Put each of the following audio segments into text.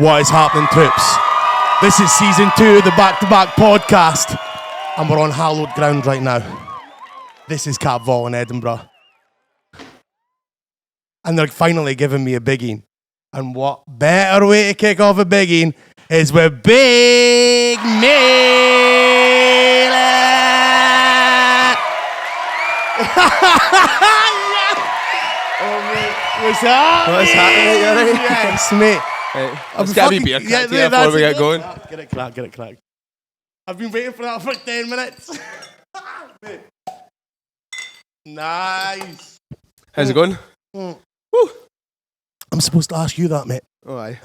What is happening, troops? This is season 2 of the Back2Back Podcast, and we're on hallowed ground right now. This is Cap Vault in Edinburgh. And they're finally giving me a bigging. And what better way to kick off a bigging is with Big Miz. Oh, mate. What's up? What's happening? You alright? Yes, mate. Right. There's got to be beer cracked here before we get going. Get it cracked. I've been waiting for that for 10 minutes. Nice. How's it going? Woo. I'm supposed to ask you that, mate. Oh, aye.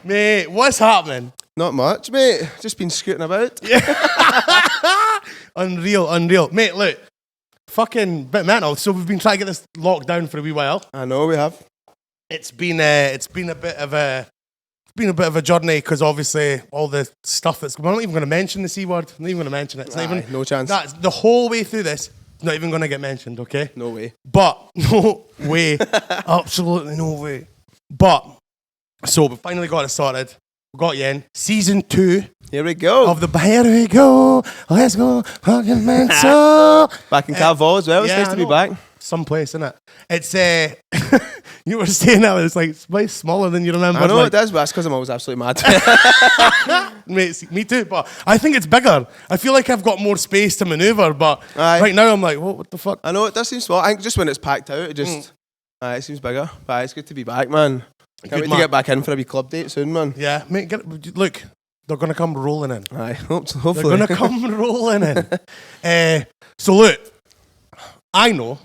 Mate, what's happening? Not much, mate. Just been scooting about. Yeah. Unreal. Mate, look. Fucking bit mental. So we've been trying to get this locked down for a wee while. I know we have. It's been a bit of a journey because obviously all the stuff that's. I'm not even going to mention the C word. I'm not even going to mention it. It's not even. No chance. That's the whole way through this. It's not even going to get mentioned. Okay. No way. But no way. Absolutely no way. But so we finally got it sorted. We got you in season 2. Here we go. Here we go. Let's go. Fucking mental. Back in Cap Vault as well. It's nice to be back. Someplace, isn't it? It's you were saying that it's like it's way smaller than you remember. I know like, it does, but that's because I'm always absolutely mad. Mate, me too. But I think it's bigger. I feel like I've got more space to maneuver. But right now I'm like, what the fuck? I know it does seem small. I think just when it's packed out, it just it seems bigger. But it's good to be back, man. Can't wait to get back in for a wee club date soon, man. Yeah, mate. Look, they're gonna come rolling in. Aye, hopefully they're gonna come rolling in. So look, I know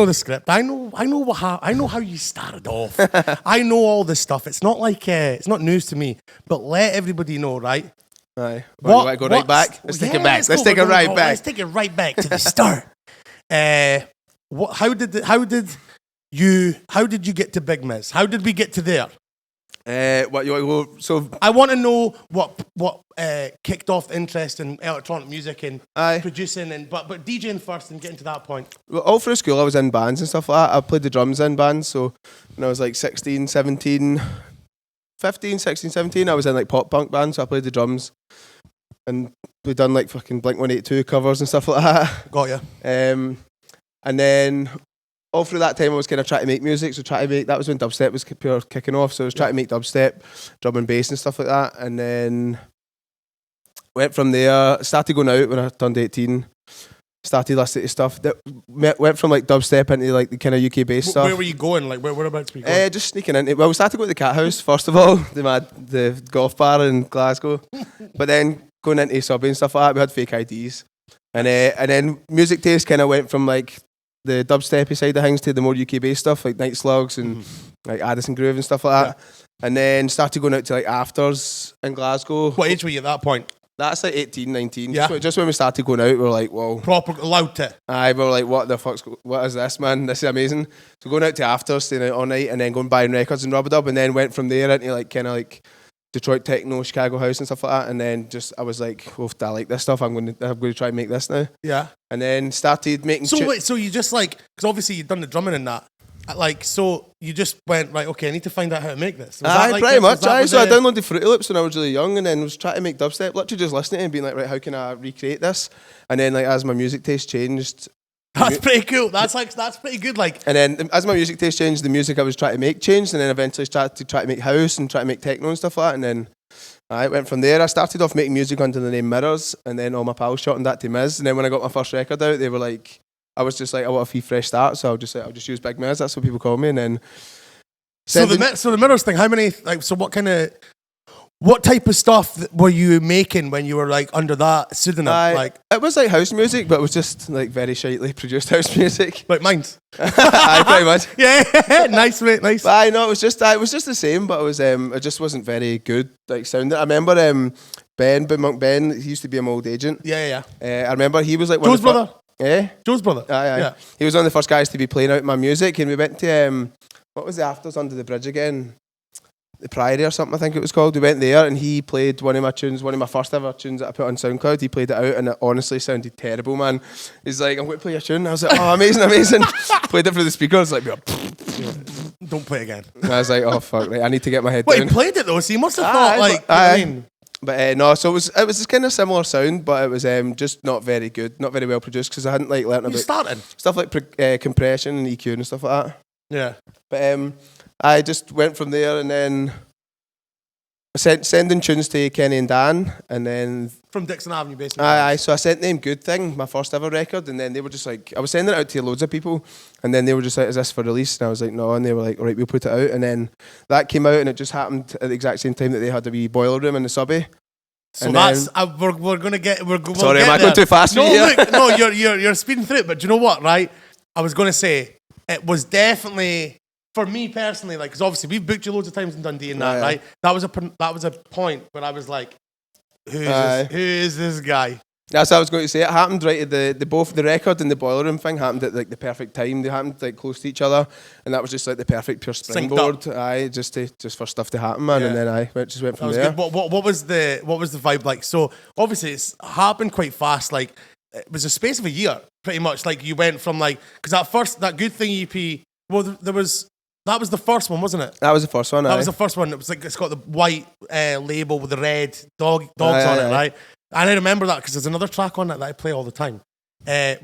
the script. I know how you started off. I know all this stuff. It's not like it's not news to me. But let everybody know, right? Aye. Go right back. Let's take it back. Let's take it right back. Let's take it right back to the start. How did you get to Big Miz? How did we get to there? So I want to know what kicked off the interest in electronic music and producing and but DJing first and getting to that point. Well, all through school I was in bands and stuff like that. I played the drums in bands, so when I was like 15, 16, 17, I was in like pop punk bands, so I played the drums. And we done like fucking Blink-182 covers and stuff like that. Got ya. And then all through that time I was kind of trying to make music, that was when dubstep was pure kicking off, so I was trying to make dubstep, drum and bass and stuff like that, and then went from there, started going out when I turned 18, started listening to stuff, that went from like dubstep into like the kind of UK bass stuff. Where were you going? Like whereabouts were you going? Just sneaking into, well, we started going to the Cat House first of all, the golf bar in Glasgow, but then going into Subway and stuff like that, we had fake IDs, and then music taste kind of went from like the dubstepy side of things to the more UK based stuff like Night Slugs and like Addison Groove and stuff like that, and then started going out to like afters in Glasgow. What age were you at that point? That's like 18, 19. Yeah. Just when we started going out, we were like, whoa. Proper allowed to. Aye, we were like, what is this, man? This is amazing. So going out to afters, staying out all night, and then going buying records and rub-a-dub, and then went from there into like kind of like Detroit techno, Chicago house and stuff like that, and then just I was like, oh, I like this stuff. I'm going to try and make this now. Yeah. And then started making. So you just like, because obviously you've done the drumming and that. Like, so you just went, right, okay, I need to find out how to make this. Pretty much. So I downloaded Fruity Loops when I was really young, and then was trying to make dubstep, literally just listening and being like, right, how can I recreate this? And then like as my music taste changed. That's pretty cool. That's pretty good. Like, and then as my music taste changed, the music I was trying to make changed, and then eventually started to try to make house and try to make techno and stuff like that. And then I went from there. I started off making music under the name Mirrors, and then all my pals shortened that to Miz. And then when I got my first record out, they were like, I was just like, I want a free fresh start, so I'll just use Big Miz. That's what people call me. And then so the Mirrors thing. How many like? So what type of stuff were you making when you were like under that pseudonym? Like it was like house music, but it was just like very shitely produced house music. Like mine. Aye, pretty much. Yeah, nice mate, nice. But I know it was just the same, but it just wasn't very good like sounding. I remember Ben, he used to be my old agent. Yeah. I remember he was like Joe's brother. Joe's brother. Aye. Yeah. He was one of the first guys to be playing out my music, and we went to what was the afters under the bridge again? The Priory or something, I think it was called. We went there and he played one of my tunes, one of my first ever tunes that I put on SoundCloud. He played it out and it honestly sounded terrible, man. He's like, I'm going to play your tune. I was like, oh, amazing. Played it through the speakers, like, don't play it again. And I was like, oh fuck, right, I need to get my head Wait, down. he played it though, so you must have thought like. I mean, But no, so it was this kind of similar sound, but it was just not very good, not very well produced, because I hadn't like learnt about stuff like compression and EQ and stuff like that. Yeah. But I just went from there, and then sending tunes to Kenny and Dan, and then from Dixon Avenue, basically. Aye. So I sent them Good Thing, my first ever record, and then they were just like, I was sending it out to loads of people, and then they were just like, is this for release? And I was like, no, and they were like, all right, we'll put it out, and then that came out, and it just happened at the exact same time that they had a wee boiler room in the subway. So and that's we're gonna get. Sorry, am I going too fast for you? Look, no, you're speeding through it. But do you know what? Right, I was gonna say it was definitely. For me personally, like, because obviously we've booked you loads of times in Dundee and that, right? That was a point where I was like, who is this guy? That's what I was going to say. It happened right at the both the record and the boiler room thing happened at like the perfect time. They happened like close to each other, and that was just like the perfect pure springboard. Just for stuff to happen, man. Yeah. And then just went from there. What was the vibe like? So obviously it's happened quite fast. Like it was a space of a year, pretty much. Like you went from like because that Good Thing EP. Well, that was the first one, wasn't it? That was the first one. That was the first one. It was like it's got the white label with the red dogs on it, right? And I remember that because there's another track on that I play all the time. So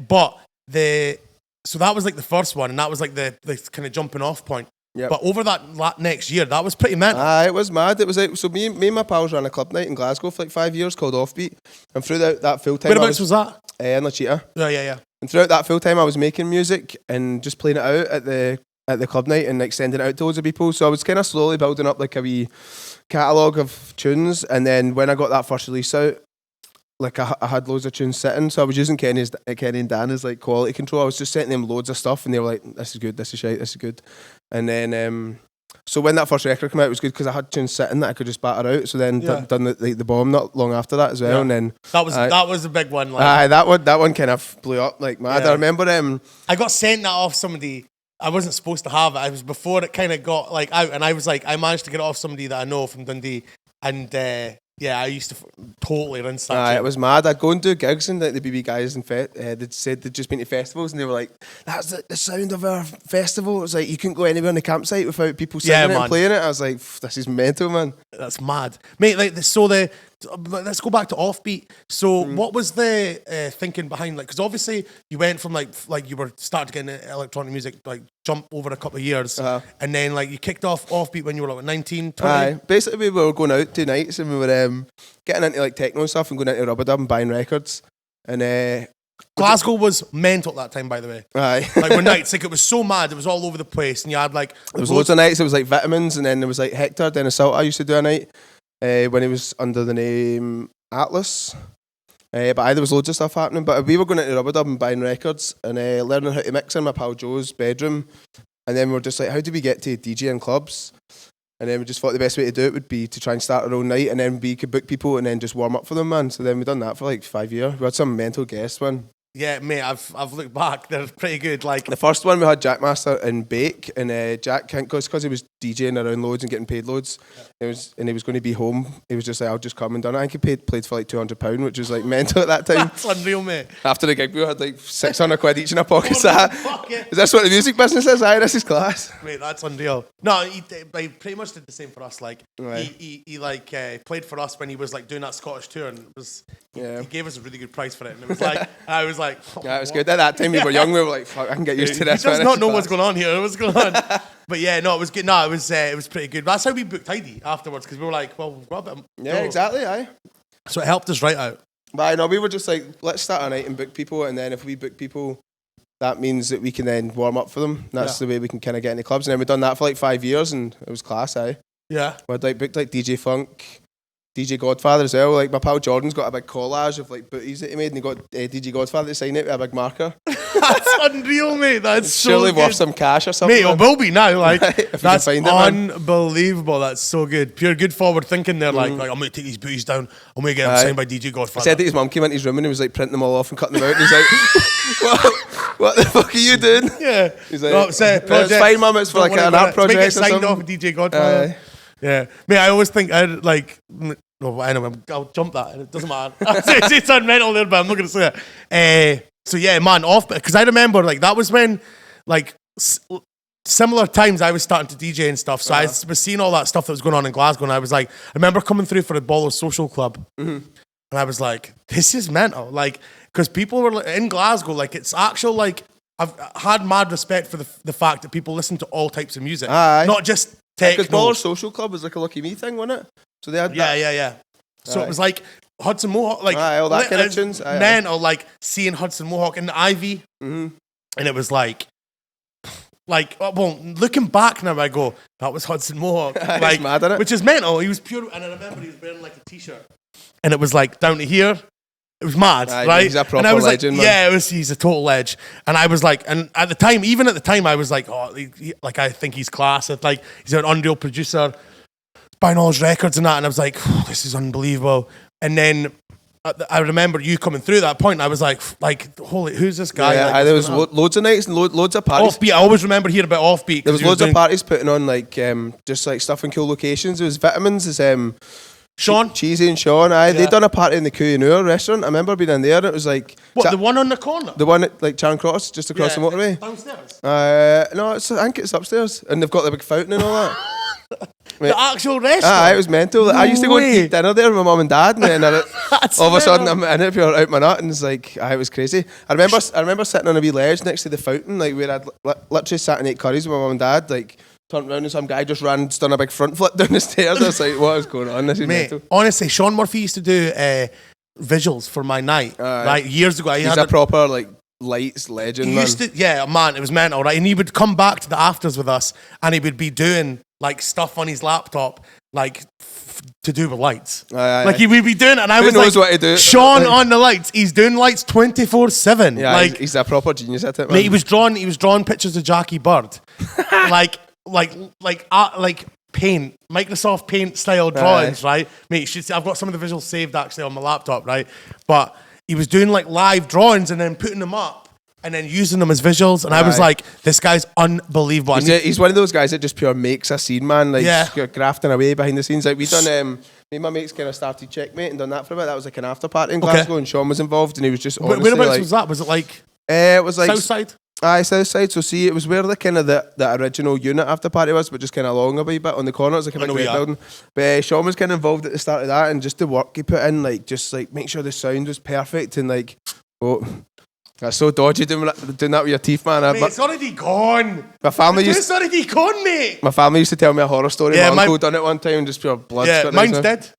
that was like the first one, and that was like the kind of jumping off point. Yep. But over that next year, that was pretty mental. It was mad. It was like so. Me and my pals ran a club night in Glasgow for like 5 years called Offbeat, and throughout that full time. Whereabouts was that? In La Cheetah. Yeah. And throughout that full time, I was making music and just playing it out at the club night and like sending it out to loads of people. So I was kind of slowly building up like a wee catalogue of tunes. And then when I got that first release out, like I had loads of tunes sitting. So I was using Kenny and Dan as like quality control. I was just sending them loads of stuff, and they were like, "This is good. This is shite. This is good." And then so when that first record came out, it was good because I had tunes sitting that I could just batter out. So then done the bomb not long after that as well. Yeah. And then that was a big one. Like, that one kind of blew up like mad. Yeah. I remember I got sent that off somebody. I wasn't supposed to have it. I was before it kind of got like out, and I was like, I managed to get it off somebody that I know from Dundee, and I used to totally rinse that. It was mad. I'd go and do gigs, and like the BB guys they'd said they'd just been to festivals, and they were like, "That's the sound of our festival." It was like you couldn't go anywhere on the campsite without people singing it and playing it. I was like, "This is mental, man." That's mad, mate. Like let's go back to Offbeat. So what was the thinking behind because obviously you went from like you were starting to get into electronic music, like jump over a couple of years, and then like you kicked off Offbeat when you were like 19, 20? Basically we were going out 2 nights and we were getting into like techno and stuff and going into Rubber Dub and buying records. And Glasgow was mental at that time, by the way. Like when nights, like it was so mad, it was all over the place, and you had like there was loads of nights. It was like Vitamins, and then there was like Hector Dennis Salter used to do a night. When he was under the name Atlas. But there was loads of stuff happening. But we were going into Rubber Dub and buying records and learning how to mix in my pal Joe's bedroom. And then we were just like, how do we get to DJ in clubs? And then we just thought the best way to do it would be to try and start our own night, and then we could book people and then just warm up for them, man. So then we done that for like 5 years. We had some mental guests, man. Yeah, mate, I've looked back. They're pretty good. Like the first one we had Jackmaster and Bake, and Jack because he was DJing around loads and getting paid loads. Yeah. He was going to be home. He was just like, I'll just come and done it. I think he played for like £200, which was like mental at that time. That's unreal, mate. After the gig, we had like £600 each in our pockets. Is this what the music business is? Aye, this is class. Mate, that's unreal. No, he pretty much did the same for us. Like he played for us when he was like doing that Scottish tour, and it was he gave us a really good price for it. And it was like I was like, yeah, it was good. At that time, we were young. We were like, fuck, I can get used to this. He does not know what's going on here. What's going on? But yeah, no, it was good. No, it was pretty good. But that's how we booked Heidi afterwards, because we were like, well, we've got a bit. Yeah, exactly. Aye. So it helped us right out. But I know we were just like, let's start a night and book people, and then if we book people, that means that we can then warm up for them. That's the way we can kind of get into clubs. And then we've done that for like 5 years, and it was class. Aye. Yeah. We had like booked like DJ Funk, DJ Godfather as well. Like my pal Jordan's got a big collage of like booties that he made, and he got DJ Godfather to sign it with a big marker. That's unreal, mate. That's so surely good. Worth some cash or something. Mate, it will be now. Like that's can find unbelievable. That's so good. Pure good forward thinking there. Like I'm going to take these booties down. I'm going to get them signed by DJ Godfather. He said that his mum came into his room and he was like printing them all off and cutting them out. And he's like, what the fuck are you doing? Yeah. He's like, it's fine, mum. It's for like an art project. Make it signed off with DJ Godfather. Yeah. Mate, I always think I'd like. No, anyway, I'll jump that. It doesn't matter. It's unmental there, but I'm not going to say it. So yeah, man, off because I remember like that was when like similar times I was starting to DJ and stuff. So I was seeing all that stuff that was going on in Glasgow, and I was like, I remember coming through for a Baller Social Club, and I was like, this is mental. Like, because people were in Glasgow, like, it's actual, like, I've had mad respect for the fact that people listen to all types of music, not just techno. Because Baller Social Club was like a Lucky Me thing, wasn't it? So they had that. Yeah. So it was like Hudson Mohawk, like all that kind of tunes. Mental, like seeing Hudson Mohawk in the Ivy, and it was like, well, looking back now, I go, that was Hudson Mohawk, like, mad, isn't it? Which is mental. He was pure, and I remember he was wearing like a t-shirt, and it was like down to here. It was mad, right? He's a proper and I was legend, like, man. he's a total edge. And I was like, and at the time, I was like, like I think he's class. Like he's an unreal producer, buying all his records and that. And I was like, this is unbelievable. And then I remember you coming through that point. And I was like, holy, who's this guy? Yeah, like, there was loads of nights and loads of parties. Offbeat. I always remember hearing about Offbeat. There was loads of parties putting on like just like stuff in cool locations. There was Vitamins. There's Sean? Cheesy and Sean, they done a party in the Coo restaurant. I remember being in there. It was like... What, the one on the corner? The one at like Charing Cross, just across the motorway. Downstairs? No, I think it's upstairs. And they've got the big fountain and all that. The actual restaurant? It was mental. I used to go and eat dinner there with my mum and dad, and then all of a sudden I'm in it, pure out my nut, and it's like, it was crazy. I remember sitting on a wee ledge next to the fountain, like where I'd literally sat and ate curries with my mum and dad, like... Turned around and some guy just done a big front flip down the stairs. I was like, what is going on? This is mental. Honestly, Sean Murphy used to do visuals for my night, right? Years ago. He's a proper, like, lights legend, man. It was mental, right? And he would come back to the afters with us, and he would be doing, like, stuff on his laptop, like, to do with lights. Like, he would be doing it, and I was like, what to do? Sean on the lights. He's doing lights 24/7. Yeah, like, he's a proper genius at it, man. Mate, he was drawing pictures of Jackie Bird. like Paint, Microsoft Paint style drawings, right? Mate, I've got some of the visuals saved actually on my laptop, right? But he was doing like live drawings and then putting them up and then using them as visuals, and I was like, this guy's unbelievable. He's one of those guys that just pure makes a scene, man. Like, grafting away behind the scenes. Like, we done, me and my mates kind of started Checkmate and done that for a bit. That was like an after party in Glasgow, and Sean was involved, and he was just honestly, whereabouts was that? Was it like it was like Southside? Southside. So see, it was where the kind of the original unit after party was, but just kind of along a wee bit on the corner. It was like a big red building. But Sean was kind of involved at the start of that, and just the work he put in, like just like make sure the sound was perfect, and like, that's so dodgy doing that with your teeth, man. Mate, it's already gone. It's already gone, mate. My family used to tell me a horror story. My uncle done it one time, and just pure blood. Yeah, mine's dead.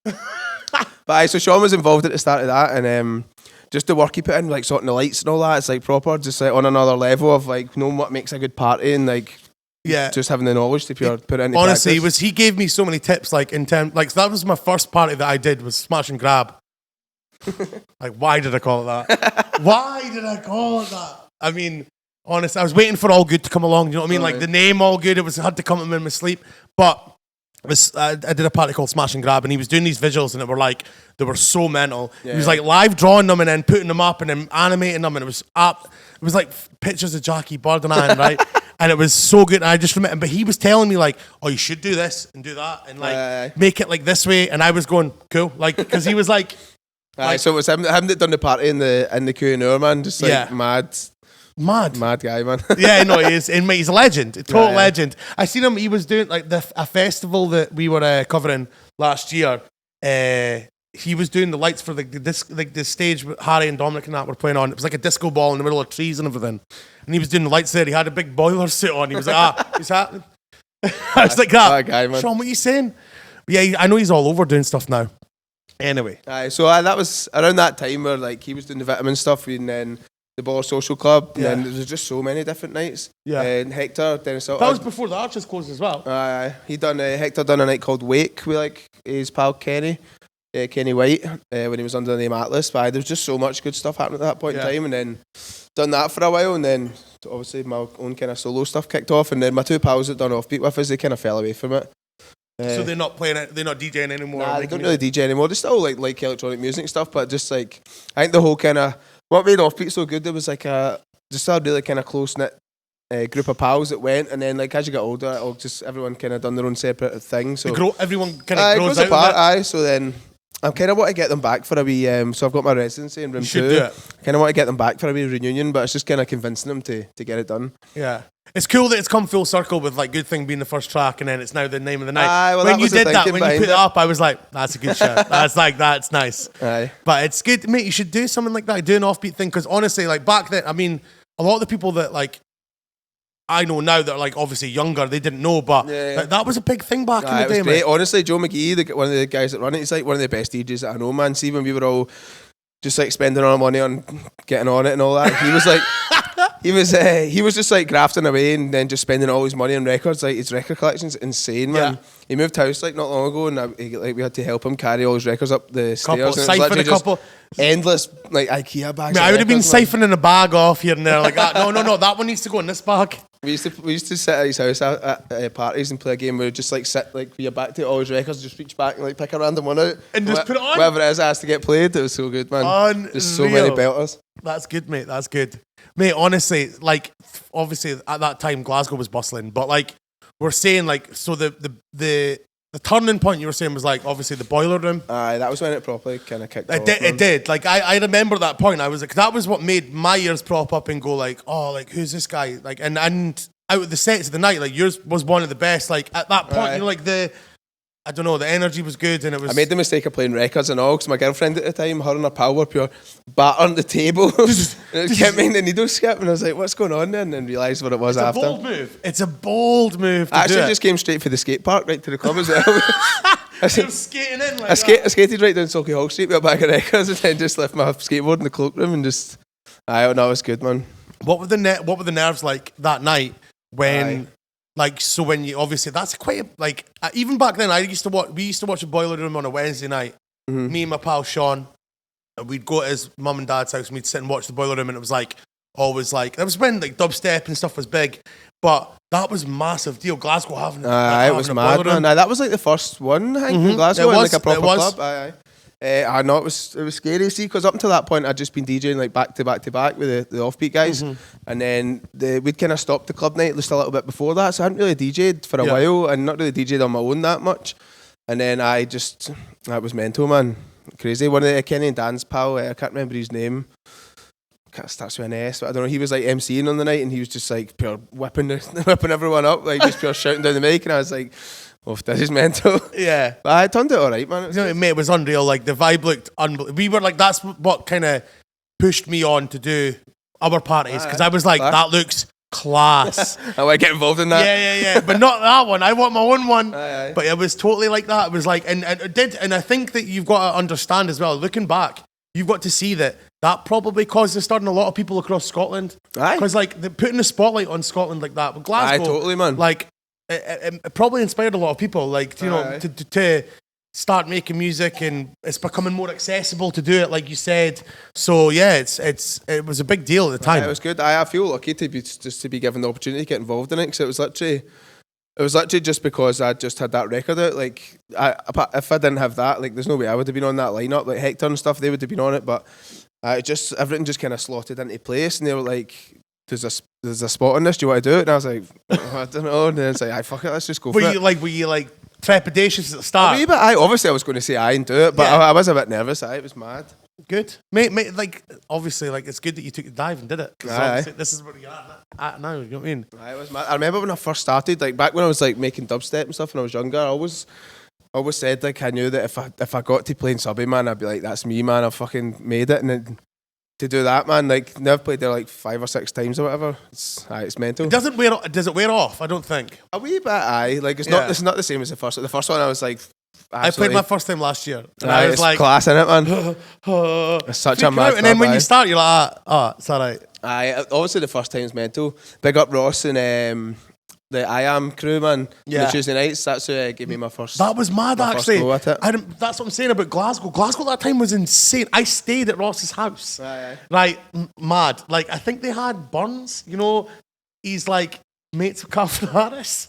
But so Sean was involved at the start of that, and just the work he put in, like sorting the lights and all that, it's like proper, just like on another level of like knowing what makes a good party and like just having the knowledge to put it into honestly, practice. he gave me so many tips, like in terms, like so that was my first party that I did was smash and grab. Like, why did I call it that? Why did I call it that? I mean, honestly, I was waiting for All Good to come along. You know what I mean? Like the name All Good, it had to come in my sleep, but. I did a party called Smash and Grab, and he was doing these visuals, and they were so mental. He was like live drawing them and then putting them up and then animating them, and it was like pictures of Jackie Bird and that, right? And it was so good. And I just remember, but he was telling me like, oh, you should do this and do that and like make it like this way, and I was going cool, like because he was like, so it was him that done the party in the Q&A, man, just like mad guy, man. Yeah, no, he is. And mate, he's a legend, a total legend. I seen him. He was doing like a festival that we were covering last year. He was doing the lights for the stage with Harry and Dominic and that were playing on. It was like a disco ball in the middle of trees and everything. And he was doing the lights there. He had a big boiler suit on. He was like, it's happening. I was like, that guy, man. Sean, what are you saying? Yeah, I know he's all over doing stuff now. Anyway, so that was around that time where like he was doing the Vitamin stuff, and then the Baller Social Club, and then there was just so many different nights. Yeah, and Hector, Dennis. That was before the Arches closed as well. Hector done a night called Wake with like his pal Kenny White when he was under the name Atlas. But there was just so much good stuff happening at that point in time, and then done that for a while, and then obviously my own kind of solo stuff kicked off, and then my two pals that done Offbeat with us, they kind of fell away from it. So they're not playing it, they're not DJing anymore? Nah, they don't really DJ anymore. They still like electronic music and stuff, but just like, I think the whole kind of, what made Offbeat so good, there was like just a really kind of close-knit group of pals that went, and then like as you get older, everyone kind of done their own separate thing. So everyone kind of grows apart. So then, I kind of want to get them back for a wee. So I've got my residency in room 2. should do it. Kind of want to get them back for a wee reunion, but it's just kind of convincing them to get it done. Yeah. It's cool that it's come full circle with like Good Thing being the first track and then it's now the name of the night. Aye, well, when that you was the did that, thinking when you behind put it up, I was like, that's a good shout. That's nice. Aye. But it's good, mate. You should do something like that, do an offbeat thing. Because honestly, like back then, I mean, a lot of the people that like I know now that are like obviously younger, they didn't know, but like, that was a big thing back in the It was day, great. mate. Honestly, Joe McGee, one of the guys that run it, he's like one of the best DJs that I know, man. See, when we were all just like spending our money on getting on it and all that, he was like, he was just like grafting away and then just spending all his money on records. Like his record collection's insane, man. Yeah. He moved house like not long ago, and we had to help him carry all his records up the stairs. Siphon a couple. Endless like IKEA bags. Mate, I would have been siphoning a bag off here and there like that. No, that one needs to go in this bag. We used to sit at his house at parties and play a game where we just like sit like with your back to all his records, just reach back and like pick a random one out and just put it on. Whatever it is that has to get played. It was so good, man. Just so many belters. That's good, mate. That's good, mate. Honestly, like obviously at that time Glasgow was bustling, but like we're saying like so the turning point you were saying was like obviously the boiler room. Aye, that was when it properly kind of kicked off. It did. Like I remember that point. I was like, that was what made my ears prop up and go like, oh, like who's this guy? Like and out of the sets of the night, like yours was one of the best. Like at that point, you know, like I don't know, the energy was good and it was. I made the mistake of playing records and all because my girlfriend at the time, her and her pal were pure battering the table. It kept me in the needle skip and I was like, what's going on then? And realised what it was after. It's a bold move. It's a bold move. I actually just came straight for the skate park right to the club as well. I was skating in like I skated right down Sulky Hall Street with a bag of records and then just left my skateboard in the cloakroom and just. Aye, no, it was good, man. What were the nerves like that night when? Like, so when you, obviously, that's quite, like, even back then, we used to watch the Boiler Room on a Wednesday night. Mm-hmm. Me and my pal Sean, and we'd go to his mum and dad's house and we'd sit and watch the Boiler Room and it was like, always like, that was when like dubstep and stuff was big, but that was a massive deal. Glasgow having it was mad, man. That was like the first one, I think, in Glasgow, in like a proper club. I know it was scary, see, because up until that point I'd just been DJing like back to back with the Offbeat guys, and then we'd kind of stopped the club night just a little bit before that, so I hadn't really DJed for a while and not really DJed on my own that much, and then that was mental, man, crazy. One of the Kenny and Dan's pal, I can't remember his name, starts with an S, but I don't know, he was like MCing on the night and he was just like pure whipping everyone up, like just pure shouting down the mic, and I was like, oh, this is mental. Yeah. But I turned it alright, man. Mate, it was unreal. Like, the vibe looked unbelievable. We were like, that's what kind of pushed me on to do our parties. Because I was like, that looks class. I want to get involved in that. Yeah. But not that one. I want my own one. Aye. But it was totally like that. It was like, and it did. And I think that you've got to understand as well, looking back, you've got to see that probably caused a stir in a lot of people across Scotland. Aye. Because, like, putting the spotlight on Scotland like that. But Glasgow. Aye, totally, man. Like, it probably inspired a lot of people, like, you know, to start making music, and it's becoming more accessible to do it, like you said. So yeah, it was a big deal at the time. It was good. I feel lucky to be given the opportunity to get involved in it, because it was literally just because I just had that record out. Like, if I didn't have that, like, there's no way I would have been on that lineup. Like Hector and stuff, they would have been on it, but everything just kind of slotted into place, and they were like, There's a spot on this. Do you want to do it? And I was like, I don't know. And then it's like, fuck it, let's just go for it. Were you like trepidatious at the start? But obviously I was going to say aye and do it, but I was a bit nervous. It was mad. Good, mate. Like, obviously, like, it's good that you took the dive and did it. This is where you're at now. You know what I mean? It was mad. I remember when I first started, like back when I was like making dubstep and stuff when I was younger, I always said, like, I knew that if I got to playing subby, man, I'd be like, that's me, man. I fucking made it. And then to do that, man, like, never played there like 5 or 6 times or whatever. It's mental. Does it wear off? I don't think. A wee bit, aye. Like, it's not the same as the first. The first one, I was like, I played my first time last year, and I was like, class in it, man. It's such a mad. And then when you start, you're like, it's alright. Aye, obviously the first time's mental. Big up Ross and the I Am crew, man. Yeah. The Tuesday nights, that's who gave me my first. That was mad, actually. That's what I'm saying about Glasgow. Glasgow at that time was insane. I stayed at Ross's house. Aye. Like, mad. Like, I think they had Burns, you know, he's like mates with Calvin Harris.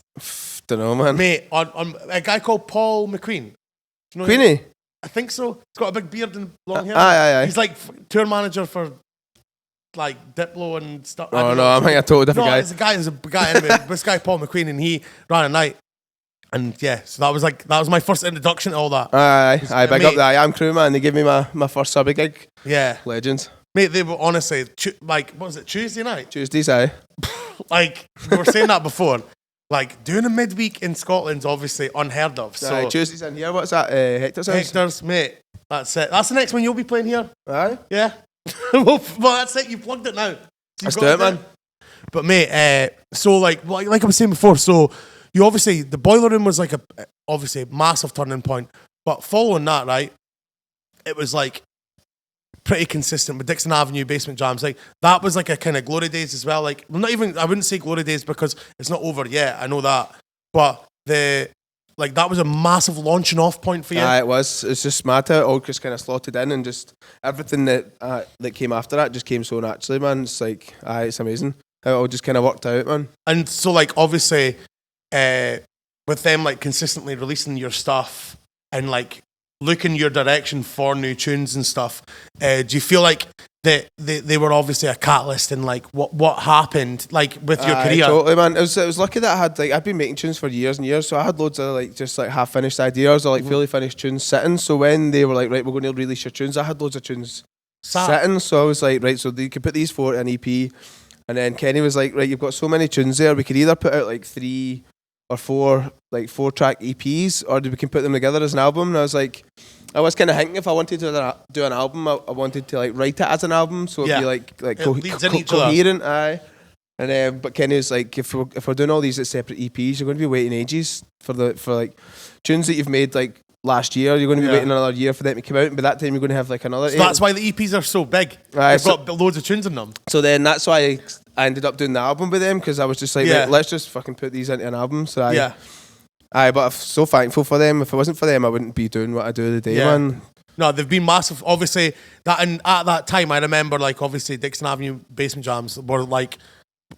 Don't know, man. Mate, on a guy called Paul McQueen. Do you know Queenie? I think so. He's got a big beard and long hair. Aye. He's like tour manager for like Diplo and stuff. Oh no, I think a totally different guy. There's a guy anyway. This guy Paul McQueen, and he ran a night, And yeah, so that was my first introduction to all that. Aye, big up the I Am crew, man. They gave me my first subby gig. Yeah. Legends. Mate, they were honestly, like, what was it, Tuesday night? Tuesdays, aye. Like, we were saying that before. Like, doing a midweek in Scotland's obviously unheard of. So Aye, Tuesdays in here, what's that? Hector's house? Hector's, mate, that's it. That's the next one you'll be playing here. Aye. Yeah. Well, that's it. You plugged it now. So Let's do it, man. But mate, so like I was saying before, so you obviously, the Boiler Room was like obviously a massive turning point. But following that, right, it was like pretty consistent with Dixon Avenue basement jams. Like that was like a kind of glory days as well. Like I wouldn't say glory days because it's not over yet. I know that, but that was a massive launching off point for you. Aye, it was. It's just mad how it all just kind of slotted in, and just everything that came after that just came so naturally, man. It's like, it's amazing how it all just kind of worked out, man. And so like obviously, with them like consistently releasing your stuff and like looking your direction for new tunes and stuff, do you feel like that they were obviously a catalyst in like what happened like with your career? Totally, man. It was lucky that I had I'd been making tunes for years and years, so I had loads of like just like half finished ideas or like fully finished tunes sitting. So when they were like, right, we're going to release your tunes, I had loads of tunes sitting. So I was like, right, so you could put these four in an EP, and then Kenny was like, right, you've got so many tunes there, we could either put out like 3 or 4 like 4-track EPs, or we can put them together as an album. And I was kind of thinking if I wanted to do an album, I wanted to like write it as an album, so it'd be like coherent. Aye. And but Kenny was like, if we're doing all these as separate EPs, you're going to be waiting ages for like tunes that you've made like last year. You're going to be waiting another year for them to come out, and by that time you're going to have like another. So that's why the EPs are so big. They've got loads of tunes in them. So then that's why I ended up doing the album with them, because I was just like, right, let's just fucking put these into an album. So but I'm so thankful for them. If it wasn't for them, I wouldn't be doing what I do today, man. No, they've been massive. Obviously, and at that time, I remember like obviously Dixon Avenue basement jams were like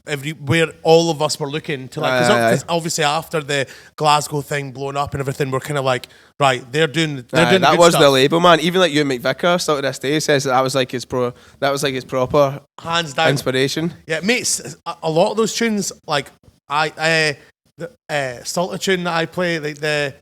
everywhere. All of us were looking to like, because obviously after the Glasgow thing blowing up and everything, we're kind of like, right, they're doing that was stuff. The label, man. Even like you and McVicker still to this day says that was like his proper hands down inspiration. Yeah, mate, a lot of those tunes, like the Salter tune that I play, like the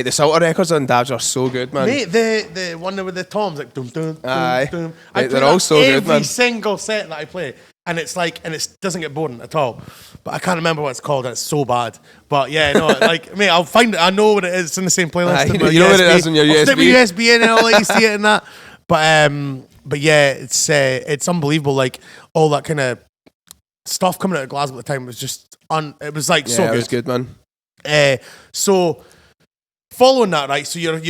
Salter records on DABJ are so good, man. Mate, the one with the toms, like dum dum dum dum. Mate, they're all so good, man. Every single set that I play, and it's like, and it doesn't get boring at all. But I can't remember what it's called, and it's so bad. But yeah, no, like, mate, I'll find it. I know what it is. It's in the same playlist. You know what it is on your USB. I'll stick my USB in, and I'll let you see it in that. But yeah, it's unbelievable. Like all that kind of stuff coming out of Glasgow at the time was just it was like so good. It was good, man. So following that, right? So you've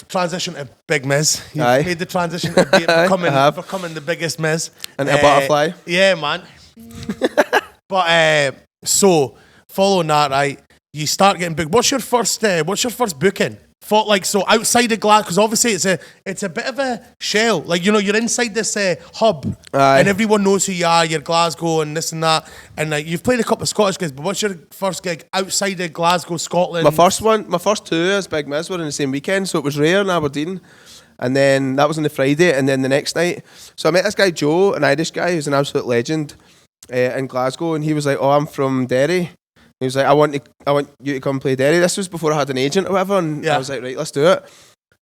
transitioned to Big Miz. You've made the transition to becoming the biggest Miz and a butterfly. Yeah, man. But so following that, right? You start getting big. What's your first booking? So outside of Glasgow, because obviously it's a bit of a shell. Like, you know, you're inside this hub, and everyone knows who you are. You're Glasgow and this and that, and you've played a couple of Scottish gigs. But what's your first gig outside of Glasgow, Scotland? My first 2 as Big Miz were in the same weekend, so it was Rare in Aberdeen, and then that was on the Friday, and then the next night. So I met this guy Joe, an Irish guy who's an absolute legend in Glasgow, and he was like, "Oh, I'm from Derry." He was like, I want you to come play Derry. This was before I had an agent or whatever, and I was like, right, let's do it.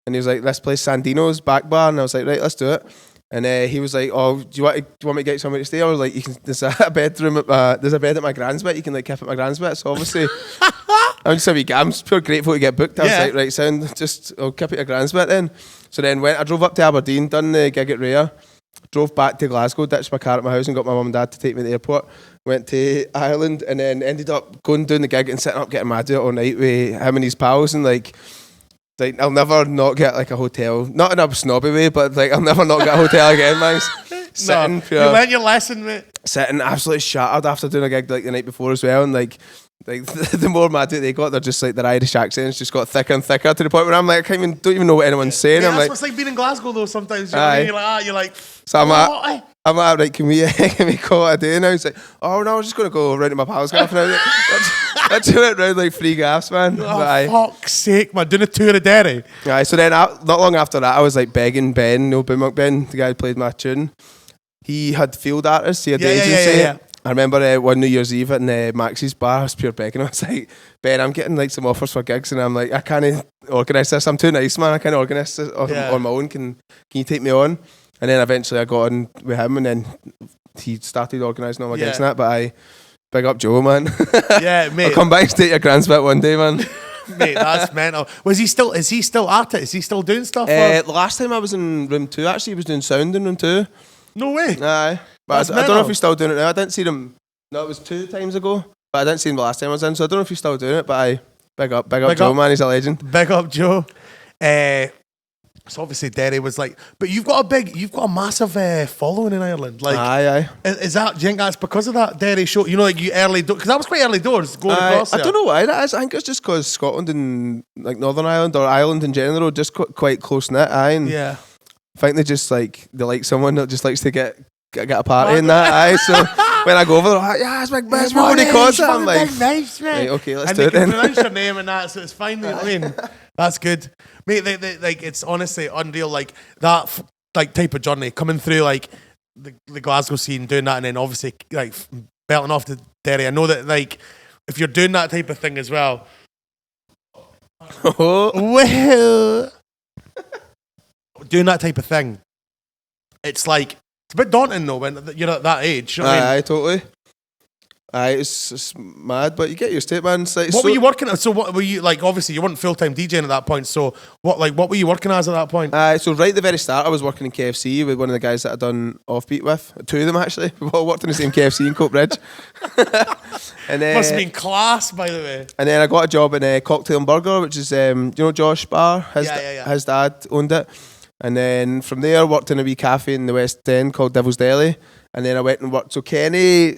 And he was like, this place Sandino's back bar, and I was like, right, let's do it. And he was like, oh, do you want me to get somewhere to stay? I was like, there's a bedroom there's a bed at my grand's bit. You can like keep at my grand's bit. So obviously, I'm pure grateful to get booked. I was like, right, sound, I'll keep at your grand's bit then. So then I drove up to Aberdeen, done the gig at Rare, drove back to Glasgow, ditched my car at my house and got my mum and dad to take me to the airport. Went to Ireland and then ended up going doing the gig and sitting up getting mad at it all night with him and his pals, and like I'll never not get like a hotel, not in a snobby way, but like I'll never not get a hotel again, man. Sitting, you learned your lesson, mate. Sitting absolutely shattered after doing a gig like the night before as well, and like the more mad at they got, they're just like their Irish accents just got thicker and thicker to the point where I'm like, don't even know what anyone's saying. Yeah, I'm that's like, what's like being in Glasgow though. Sometimes you're like, so I'm like, right, can we call it a day now? He's like, oh no, I was just going to go round to my pal's gaff now. That's it, went round like 3 gaffs, man. Oh, fuck's sake, man, doing a tour of Derry. Aye, so then not long after that, I was like begging Ben, Boombox Ben, the guy who played my tune. He had field artists, he had the agency. I remember one New Year's Eve at Max's bar. I was pure begging. I was like, Ben, I'm getting like some offers for gigs, and I'm like, I can't organise this. I'm too nice, man. I can't organise this on my own. Can you take me on? And then eventually I got on with him, and then he started organising all my gigs and that. But I big up Joe, man. Yeah, mate. I'll come back and stay at your grand's bit one day, man. Mate, that's mental. Is he still at it? Is he still doing stuff? The last time I was in room 2, actually, he was doing sound in room 2. No way. Aye. But I don't know if he's still doing it now. I didn't see him. No, it was 2 times ago. But I didn't see him the last time I was in, so I don't know if he's still doing it. But I big up Joe, man. He's a legend. Big up Joe. So obviously Derry was like, but you've got a massive following in Ireland. Like, aye. Is that? Do you think that's because of that Derry show? You know, like you early because that was quite early doors going across. I don't know why that is. I think it's just because Scotland and like Northern Ireland or Ireland in general just quite close knit. I think they just like someone that just likes to get a party in that. Aye, so when I go over, they're like, yeah, it's Big Miz. What do you call it? I'm like, right, okay, let's do it then. And they can pronounce your name and that, so it's fine. You know what I mean? That's good, mate. They, like it's honestly unreal. Like that, like type of journey coming through, like the Glasgow scene, doing that, and then obviously like belting off to Derry. I know that like if you're doing that type of thing as well. Well, doing that type of thing, it's like. It's a bit daunting though when you're at that age. You know what I mean? Totally. It's mad, but you get used to it, man. Like, what were you working at? So what were you like? Obviously, you weren't full time DJing at that point. So what were you working as at that point? So right at the very start, I was working in KFC with one of the guys that I'd done Offbeat with. 2 of them actually. We all worked in the same KFC in Coatbridge. And must have been class, by the way. And then I got a job in Cocktail and Burger, which is you know Josh Bar. His dad owned it. And then from there, worked in a wee cafe in the West End called Devil's Deli. And then I went and worked. So Kenny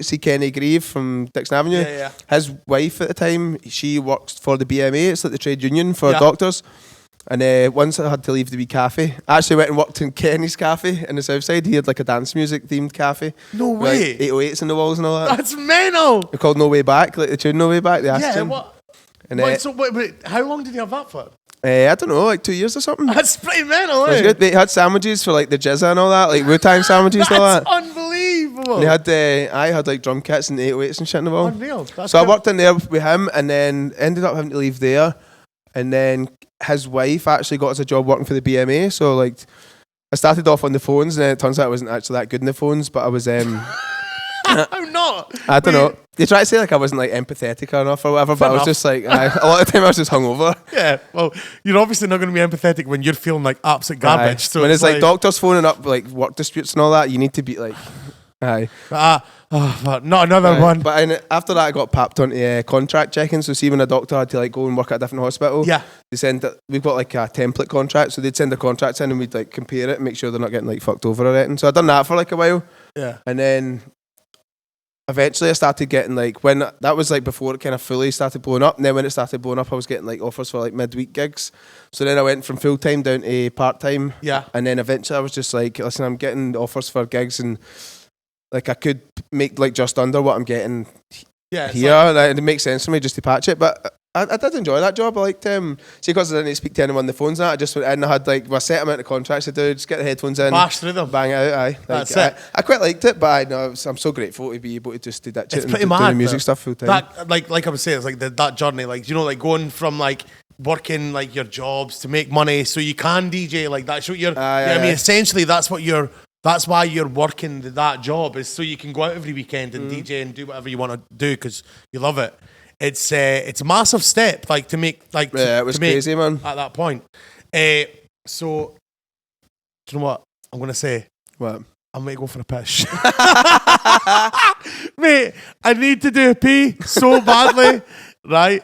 Grieve from Dixon Avenue. His wife at the time, she works for the BMA. It's like the trade union for doctors. And once I had to leave the wee cafe, I actually went and worked in Kenny's cafe in the south side. He had like a dance music themed cafe. No way. Like 808s in the walls and all that. That's mental. They're called No Way Back, like the tune No Way Back. The Aston. What? And wait, how long did you have that for? I don't know, like 2 years or something. That's pretty mental, It was good. They had sandwiches for like the jizza and all that, like Wu-Tang sandwiches and all that. That's unbelievable. And I had like drum kits and 808s and shit in the wall. Unreal. So I worked in there with him and then ended up having to leave there. And then his wife actually got us a job working for the BMA. So like I started off on the phones and then it turns out I wasn't actually that good in the phones, but I was I'm not. I don't know. They try to say like I wasn't like empathetic enough or whatever, but I was just like, a lot of the time I was just hungover. Yeah, well, you're obviously not going to be empathetic when you're feeling like absolute garbage. So when it's like doctors phoning up like work disputes and all that, you need to be like, not another one. But after that, I got papped onto contract checking. So see when a doctor had to like go and work at a different hospital, we've got like a template contract, so they'd send the contracts in and we'd like compare it and make sure they're not getting like fucked over or anything. So I done that for like a while. Yeah, and then. Eventually I started getting like, when that was like before it kind of fully started blowing up, and then when it started blowing up I was getting like offers for like midweek gigs. So then I went from full time down to part time. Yeah. And then eventually I was just like, listen, I'm getting offers for gigs and like I could make like just under what I'm getting here. And it makes sense for me just to patch it. But I did enjoy that job. I liked see, because I didn't speak to anyone on the phones and that, I just went in and I had like a set amount of contracts to do, just get the headphones in, bash through them, bang out. Like, that's it. I quite liked it, but I'm so grateful to be able to just do that shit and do the music stuff full time. That, like I was saying, it's like that journey, like, you know, like going from like working like your jobs to make money so you can DJ like that. So I mean, essentially that's why you're working that job, is so you can go out every weekend and DJ and do whatever you want to do because you love it. It's a massive step, like to make, like it was crazy, man. At that point, so do you know what I'm gonna say? What? I'm gonna go for a piss, mate. I need to do a pee so badly, right?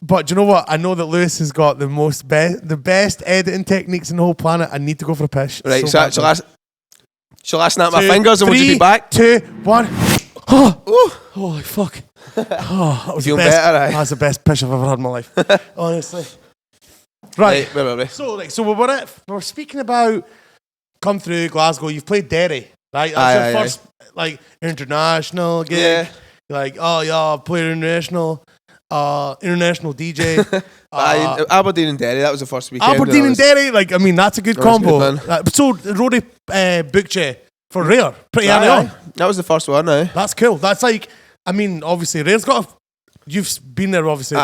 But do you know what? I know that Lewis has got the best editing techniques in the whole planet. I need to go for a piss. Right, shall I snap my fingers and we'll just be back? 2, 1. Oh, holy fuck. That was that's the best piss I've ever had in my life. Honestly. Right. Where were we? So we're speaking about come through Glasgow. You've played Derry, right? That's your first like international gig. Yeah. You're like, oh yeah, I've played international DJ. Aberdeen and Derry, that was the first weekend. Aberdeen and Derry, like, I mean, that's a good combo. So Roddy booked you for Rare, pretty early on. That was the first one, That's cool. That's like, I mean, obviously, Rare's got you've been there, obviously.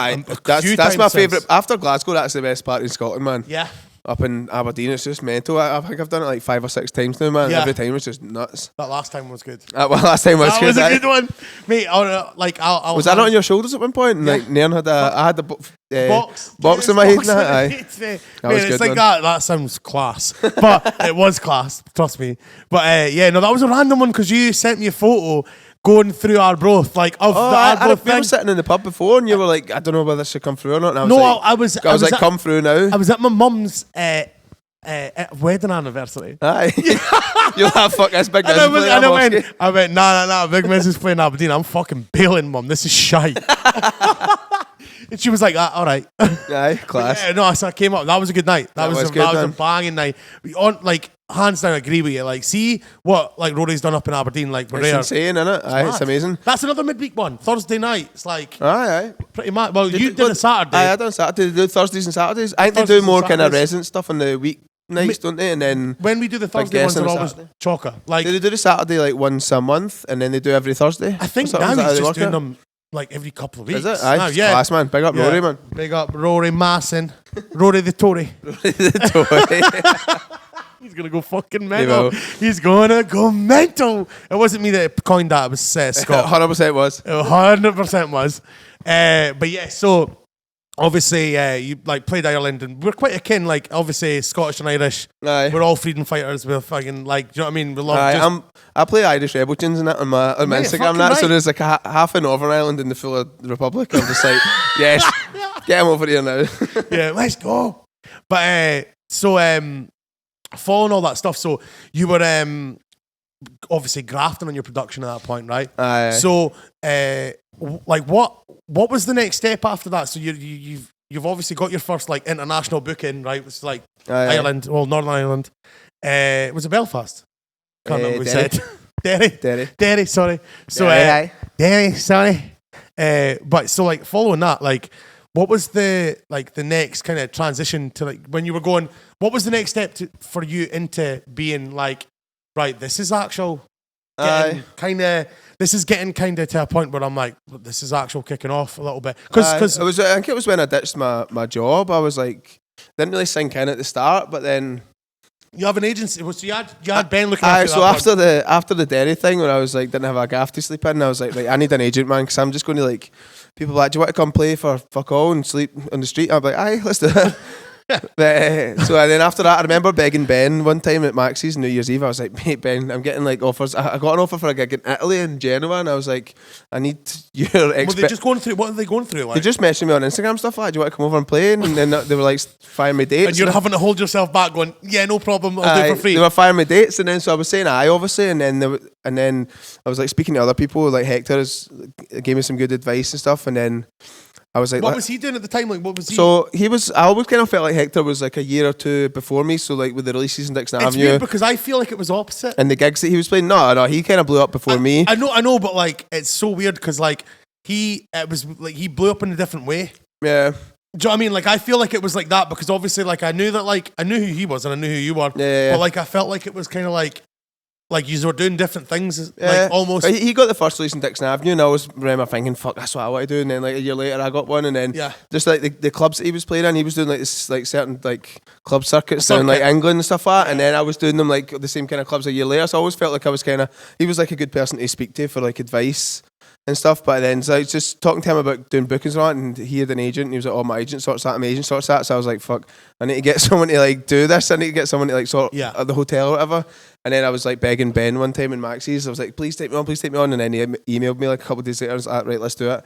That's my favourite. After Glasgow, that's the best part in Scotland, man. Yeah. Up in Aberdeen, it's just mental. I think I've done it like 5 or 6 times now, man. Yeah. Every time it's just nuts. That last time was good. Last time was that good. Was a good one, mate. Was that not on your shoulders at one point? And, like, Nairn had I had the box in my head. It's like that. That sounds class, but it was class. Trust me. But that was a random one because you sent me a photo going through Arbroath, like of the Arbroath thing. We were sitting in the pub before, and you were like, "I don't know whether this should come through or not." And I was like, "Come through now." I was at my mum's wedding anniversary. Aye, you'll have fuck this Big Miz. I went, nah. Big Miz is playing Aberdeen. I'm fucking bailing, mum. This is shite. And she was like, all right. Aye, class. So I came up. That was a good night. That was a banging night. Hands down, I agree with you. Like, see what like Rory's done up in Aberdeen. Like, we're it's insane, isn't it? Aye, it's amazing. That's another midweek one. Thursday night. It's like, aye. Pretty much. Well, you did a Saturday. I done Saturday. They do Thursdays and Saturdays. I think they do more kind of resident stuff on the week nights, don't they? And then when we do the Thursday ones, they're always chocker. Like, they do the Saturday like once a month, and then they do every Thursday. I think now he's just doing them like every couple of weeks. Is it? Aye, class, man. Big up Rory, man. Big up Rory Masson. Rory the Tory. Rory the Tory. He's going to go fucking mental. He's going to go mental. It wasn't me that coined that. It was Scott. 100% was. 100% was. But yeah, so obviously you like played Ireland and we're quite akin, like obviously Scottish and Irish. Aye. We're all freedom fighters. We're fucking like, do you know what I mean? We love I play Irish Rebel tunes and that on my Instagram. That, so there's like half of Northern Ireland in the full Republic. I'm just like, yes, get him over here now. Yeah, let's go. But following all that stuff, so you were obviously grafting on your production at that point, right? Aye. So like what was the next step after that? So you've obviously got your first like international booking, right? It's like Ireland, well, Northern Ireland. Was it Belfast? Can't remember what we said. Derry, sorry. So Derry, sorry. But so like following that, like what was the next kind of transition to like when you were going? What was the next step for you into being like, right? This is actual. This is getting kind of to a point where I'm like, this is actual kicking off a little bit. Because I think it was when I ditched my job. I was like, didn't really sink in at the start, but then. You have an agency, so you had Ben looking after so after the Derry thing, when I was like, didn't have a gaff to sleep in, I was like, I need an agent, man, because I'm just going to like, people are like, do you want to come play for fuck all and sleep on the street? I'm like, aye, let's do it. So then after that, I remember begging Ben one time at Max's New Year's Eve. I was like, mate, Ben, I'm getting like offers. I got an offer for a gig in Italy and Genoa, and I was like, I need your Were they just going through? What are they going through? Like? They just messaged me on Instagram stuff like, do you want to come over and play? And then they were like firing me dates. And you're having to hold yourself back, going, yeah, no problem, I'll do it for free. They were firing me dates, and then so I was saying aye, obviously, and then I was like speaking to other people, like Hector gave me some good advice and stuff, and then. I was like, what was he doing at the time? Like, what was he? So I always kind of felt like Hector was like a year or two before me. So like with the releases in Dixon Avenue. It's weird because I feel like it was opposite. And the gigs that he was playing, no, he kind of blew up before me. I know, but like it's so weird because like he blew up in a different way. Yeah. Do you know what I mean? Like I feel like it was like that because obviously like I knew who he was and I knew who you were. Yeah. But like I felt like it was kind of like you were doing different things, like almost. He got the first release in Dixon Avenue, and I was remember thinking, "Fuck, that's what I want to do." And then like a year later, I got one, and then just like the clubs that he was playing in, he was doing like this like certain like club circuits down like England and stuff like that. And then I was doing them like the same kind of clubs a year later. So I always felt like I was kind of he was like a good person to speak to for like advice and stuff. But then so I was just talking to him about doing bookings and all that, and he had an agent, and he was like, "Oh, my agent sorts that, my agent sorts that." So I was like, "Fuck, I need to get someone to like do this. I need to get someone to like sort at the hotel or whatever." And then I was like begging Ben one time in Max's. I was like, please take me on. And then he emailed me like a couple of days later. I was like, right, let's do it.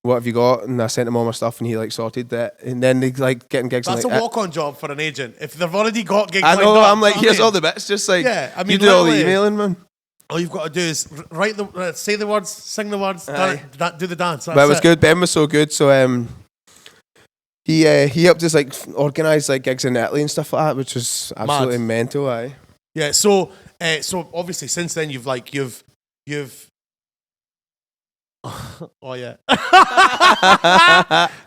What have you got? And I sent him all my stuff, and he like sorted that. And then they like getting gigs. That's like, a walk-on job for an agent. If they've already got gigs, I know. Like that, I'm like, here's all the bits. Just like, you do all the emailing, man. All you've got to do is say the words, sing the words, do the dance. But it was good. Ben was so good. So he helped us like organise like gigs in Italy and stuff like that, which was absolutely mental. Aye. Yeah. So obviously since then you've oh yeah.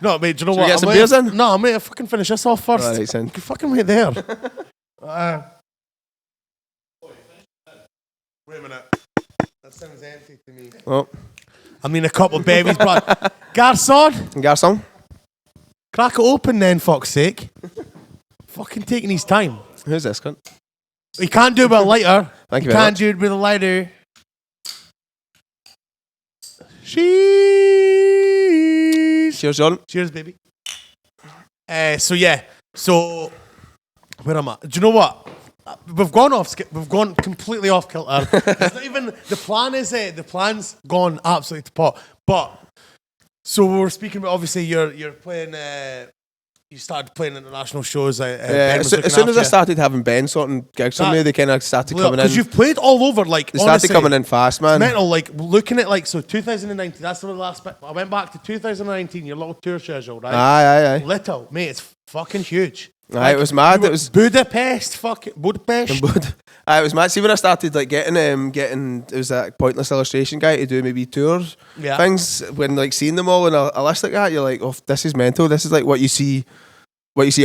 No, mate, do you know what? Get some beers in? No, mate, I fucking finish this off first. All right, son. You can fucking wait there. Wait a minute. That sounds empty to me. Oh. I mean, a couple of babies, but Garçon. Crack it open then, fuck's sake. Fucking taking his time. Who's this cunt? He can't do it with a lighter. Thank you He very can't much. do it with a lighter. Cheers. Cheers, John. Cheers, baby. So yeah. So where am I? Do you know what? We've gone completely off kilter. It's not even the plan is the plan's gone absolutely to pot. But so we were speaking about obviously you're playing. You started playing international shows. Yeah, as soon as I started having Ben sorting gigs for me, they kind of started coming in. Because you've played all over, like, they started coming in fast, man. It's mental, like, looking at, like, so 2019, that's the last bit. I went back to 2019, your little tour schedule, right? Aye. Little, mate, it's fucking huge. Aye, it was mad. It was Budapest, fucking Budapest. Aye, it was mad. See, when I started, like, getting, it was that Pointless Illustration guy to do maybe tours, things, when, like, seeing them all in a list like that, you're like, oh, this is mental. This is, like, what you see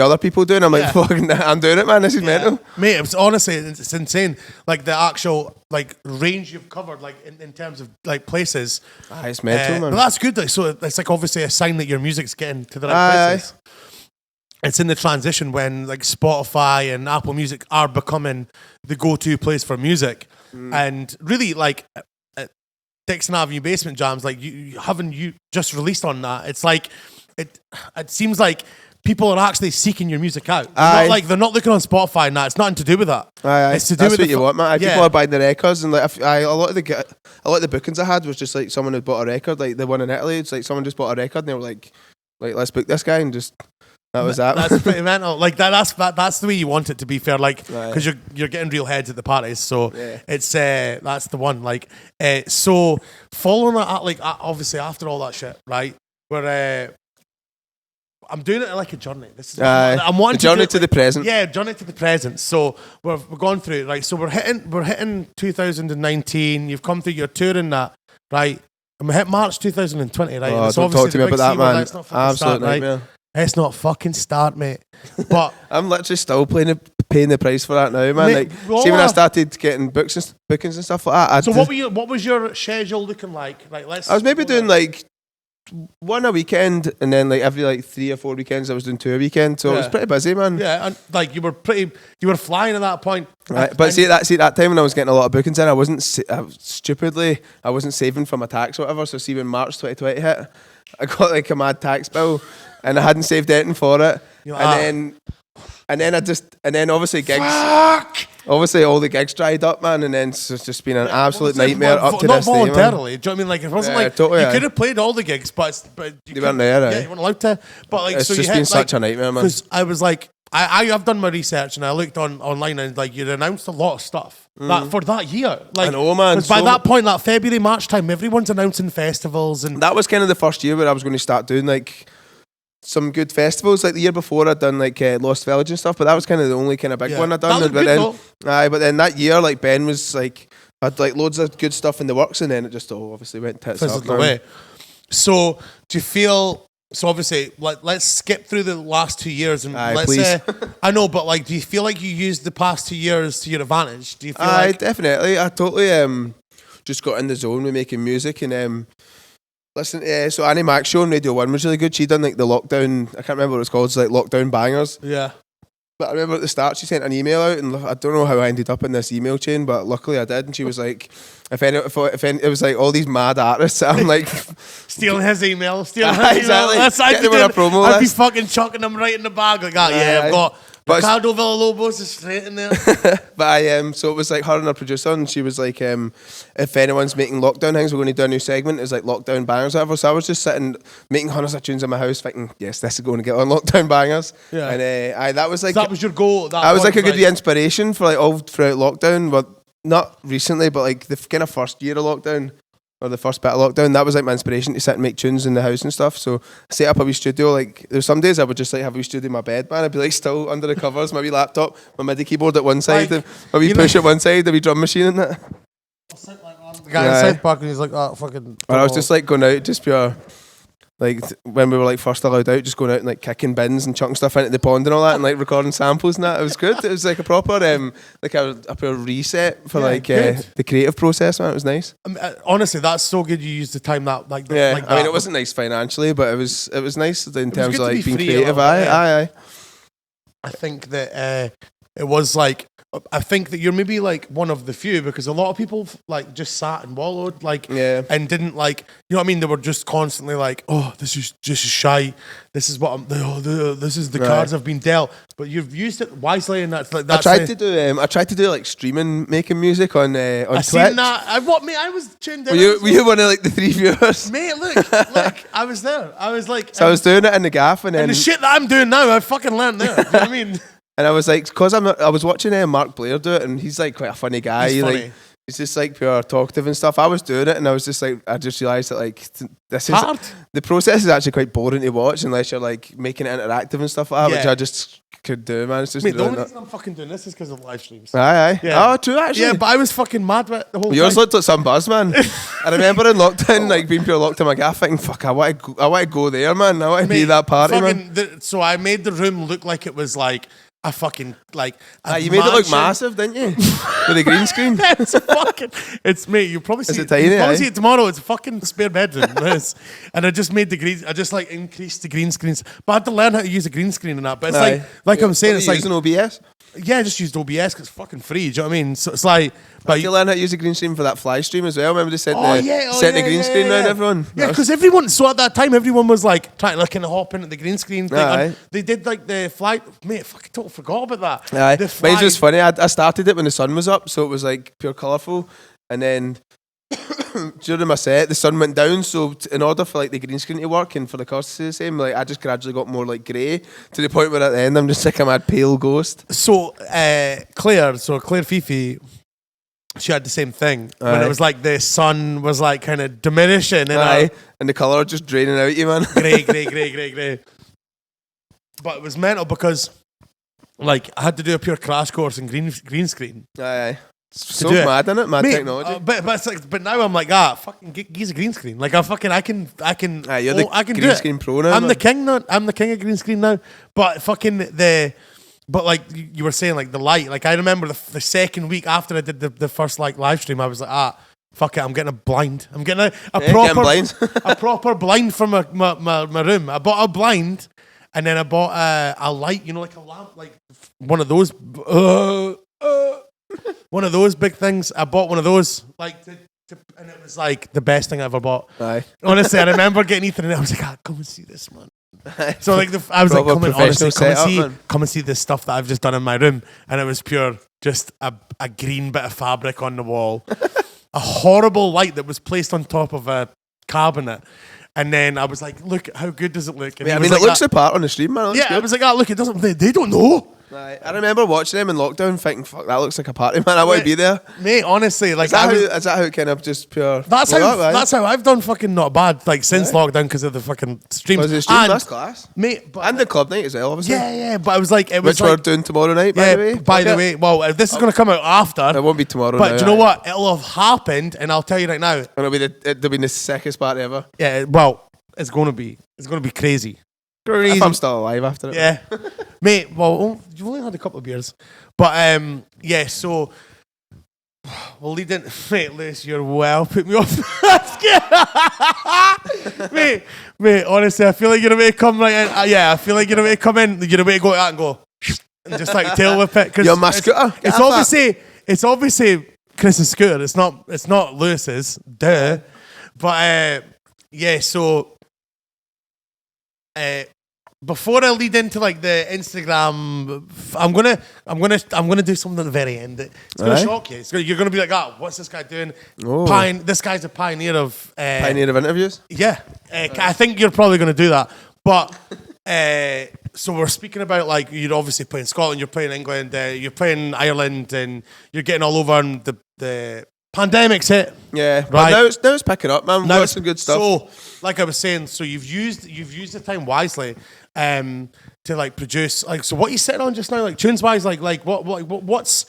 other people doing. I'm like, fucking, I'm doing it, man. This is mental. Mate, it's honestly, it's insane. Like, the actual, like, range you've covered, like, in terms of, like, places. Aye, it's mental, man. But that's good. Like, so it's, like, obviously a sign that your music's getting to the right places. It's in the transition when, like, Spotify and Apple Music are becoming the go-to place for music. And really, like, Dixon Avenue Basement Jams, like, you just released on that. It's like, it seems like people are actually seeking your music out. They're not looking on Spotify and that. It's nothing to do with that. It's to do with what you want, man. Yeah. People are buying the records, and like a lot of the bookings I had was just like someone who bought a record, like the one in Italy. It's like someone just bought a record and they were like let's book this guy, and just that was that. That's pretty mental. Like that's the way you want it to be fair. Like because you're getting real heads at the parties, so it's that's the one. Like so following that, like obviously after all that shit, right? We're I'm doing it like a journey. This is I'm wanting the journey to the present. Yeah, journey to the present. So we're going through it, right? So we're hitting 2019. You've come through your tour in that, right? And we hit March 2020, right? Oh, don't talk to me about that, man. Absolute nightmare. Right? Let's not fucking start, mate. But I'm literally still paying the price for that now, man. Mate, see, when I started getting bookings and stuff like that. What was your schedule looking like? Like, I was maybe doing like one a weekend, and then like every like 3 or 4 weekends I was doing 2 a weekend, so it was pretty busy, man. Yeah, and like you were flying at that point. Right, but see that time when I was getting a lot of bookings in, I wasn't saving for my tax or whatever. So see, when March 2020 hit, I got like a mad tax bill, and I hadn't saved anything for it, and then obviously gigs. Fuck! Obviously, all the gigs dried up, man, and then it's just been an absolute nightmare up to not this day, man. voluntarily. Do you know what I mean? Like, it wasn't like totally, you could have played all the gigs, but you weren't there, yeah, you weren't allowed to. But like, it's so just you been hit, such a nightmare, man. Because I was like, I've done my research and I looked online and like you'd announced a lot of stuff that for that year. Like, I know, man. Because by that point, that February, March time, everyone's announcing festivals, and that was kind of the first year where I was going to start doing like some good festivals. Like the year before, I'd done like Lost Village and stuff, but that was kind of the only kind of big one I'd done. But then that year, like Ben was like had like loads of good stuff in the works, and then it just all obviously went tits up. Away. So do you feel? So obviously, let's skip through the last 2 years and let's. I know, but like, do you feel like you used the past 2 years to your advantage? Do you feel like? Definitely. I totally just got in the zone with making music, and listen. So Annie Mac's show on Radio 1 was really good. She done like the lockdown. I can't remember what it's called. It's like lockdown bangers. Yeah. But I remember at the start she sent an email out, and I don't know how I ended up in this email chain, but luckily I did. And she was like, if it was like all these mad artists, I'm like stealing his email, exactly. That's I'd be fucking chucking them right in the bag like that. I've got Ricardo Villalobos is straight in there. But so it was like her and her producer, and she was like, if anyone's making lockdown things, we're going to do a new segment. It's like lockdown bangers, or whatever. So I was just sitting making hundreds of tunes in my house, thinking, yes, this is going to get on lockdown bangers. Yeah. And that was like that was your goal. I was like a good inspiration for like all throughout lockdown, but not recently, but like the kind of first year of lockdown. Or the first bit of lockdown, that was like my inspiration to sit and make tunes in the house and stuff. So I set up a wee studio. Like there's some days I would just like have a wee studio in my bed, man. I'd be like still under the covers, my wee laptop, my MIDI keyboard at one side, my wee push at one side, the wee drum machine and that. The guy in South Park and he's like, oh fucking. Or I was just like going out, just pure. like when we were like first allowed out, just going out and like kicking bins and chucking stuff into the pond and all that, and like recording samples and that. It was good. It was like a proper like a pure reset for the creative process, man. It was nice. Honestly, that's so good. You used the time that like I mean, it wasn't nice financially, but it was nice in terms of like being creative. Aye. I think that it was like. I think that you're maybe like one of the few, because a lot of people like just sat and wallowed and didn't like, you know what I mean? They were just constantly like, oh, this is just shy. This is what this is the cards I've been dealt. But you've used it wisely, and that's like that's. I tried to do like streaming, making music on Twitch. I seen that. I was tuned in. Were you one of like the 3 viewers? Mate, look, I was there. I was like, so I was doing it in the gaff, and the shit that I'm doing now, I fucking learned there. You know what I mean? And I was like, because I was watching Mark Blair do it, and he's like quite a funny guy. He's funny. Like, he's just like pure talkative and stuff. I was doing it, and I was just like, I just realised that like this is hard. The process is actually quite boring to watch unless you're like making it interactive and stuff like that, which I just could do, man. It's just the only reason I'm fucking doing this is because of live streams. Aye. Yeah. Oh, true, actually. Yeah, but I was fucking mad with the whole Yours thing. looked like some buzz, man. I remember in lockdown, like being pure locked in my gaff, thinking, fuck, I want to go there, man. I want to be that party, man. So I made the room look like it was like a fucking like. You made it look massive, didn't you? With a green screen. It's mate. You probably see it. Tiny, you probably see it tomorrow. It's a fucking spare bedroom. And I just made the green. I just like increased the green screens. But I had to learn how to use a green screen and that. But it's like I'm saying, it's like using OBS. Yeah, I just used OBS because it's fucking free. Do you know what I mean? So it's like, but you learn how to use a green screen for that fly stream as well. Remember they sent the green screen around everyone. Yeah, because everyone. So at that time, everyone was like trying to like kind of hop into the green screen thing. They did like the fly. Mate, I fucking totally forgot about that. Aye, mine was funny. I started it when the sun was up, so it was like pure colourful, and then during my set, the sun went down. So in order for like the green screen to work and for the cost to be the same, like I just gradually got more like grey to the point where at the end I'm just like a mad pale ghost. So Claire Fifi, she had the same thing when it was like the sun was like kind of diminishing and the colour just draining out you, man. Grey. But it was mental because like I had to do a pure crash course in green screen. Aye. So mad, isn't it? Mad technology. But it's like, but now I'm like, fucking use a green screen. Like I can. You're I can green do screen it. pro now. I'm the king now. I'm the king of green screen now. But but like you were saying, like the light. Like I remember the second week after I did the first like live stream, I was like, fuck it, I'm getting a blind. I'm getting a proper blind from my room. I bought a blind, and then I bought a light. You know, like a lamp, like one of those. One of those big things. I bought one of those, like, and it was like the best thing I ever bought. Aye. Honestly, I remember getting Ethan, and I was like, come and see this, man. So like, I was like, come and see this stuff that I've just done in my room, and it was pure, just a green bit of fabric on the wall, a horrible light that was placed on top of a cabinet. And then I was like, look, how good does it look? And it looks apart on the stream, man. I was like, look, it doesn't. They don't know. Right. I remember watching them in lockdown, thinking, "Fuck, that looks like a party, man. I want to be there." Mate, honestly, like, is that how it kind of just pure? That's how I've done fucking not bad, like since lockdown because of the fucking streams. That's class, mate. And the club night as well, obviously. Yeah. But I was like, which we're doing tomorrow night. By the way, well, this is going to come out after. It won't be tomorrow. But do you know what? It'll have happened, and I'll tell you right now. And it'll be the sickest party ever. Yeah. Well, it's going to be crazy. If I'm still alive after it. Yeah. Mate, well, you've only had a couple of beers. But, so we'll lead in. Mate, Liz, you're well put me off. mate, honestly, I feel like you're about to come right in. I feel like you're about to come in. You're about to go to that and go, and just like tail whip it. You're my scooter. It's obviously Chris's scooter. It's not Lewis's. Duh. But, so... before I lead into like the Instagram, I'm gonna do something at the very end. It's gonna shock you. You're gonna be like, what's this guy doing? This guy's a pioneer of interviews. Yeah, I think you're probably gonna do that. But so we're speaking about like you're obviously playing Scotland, you're playing England, you're playing Ireland, and you're getting all over. And the pandemic's hit. Yeah, right. But now it's picking up, man. Now it's some good stuff. So, like I was saying, so you've used the time wisely to like produce like. So what are you sitting on just now, like tunes wise, like what's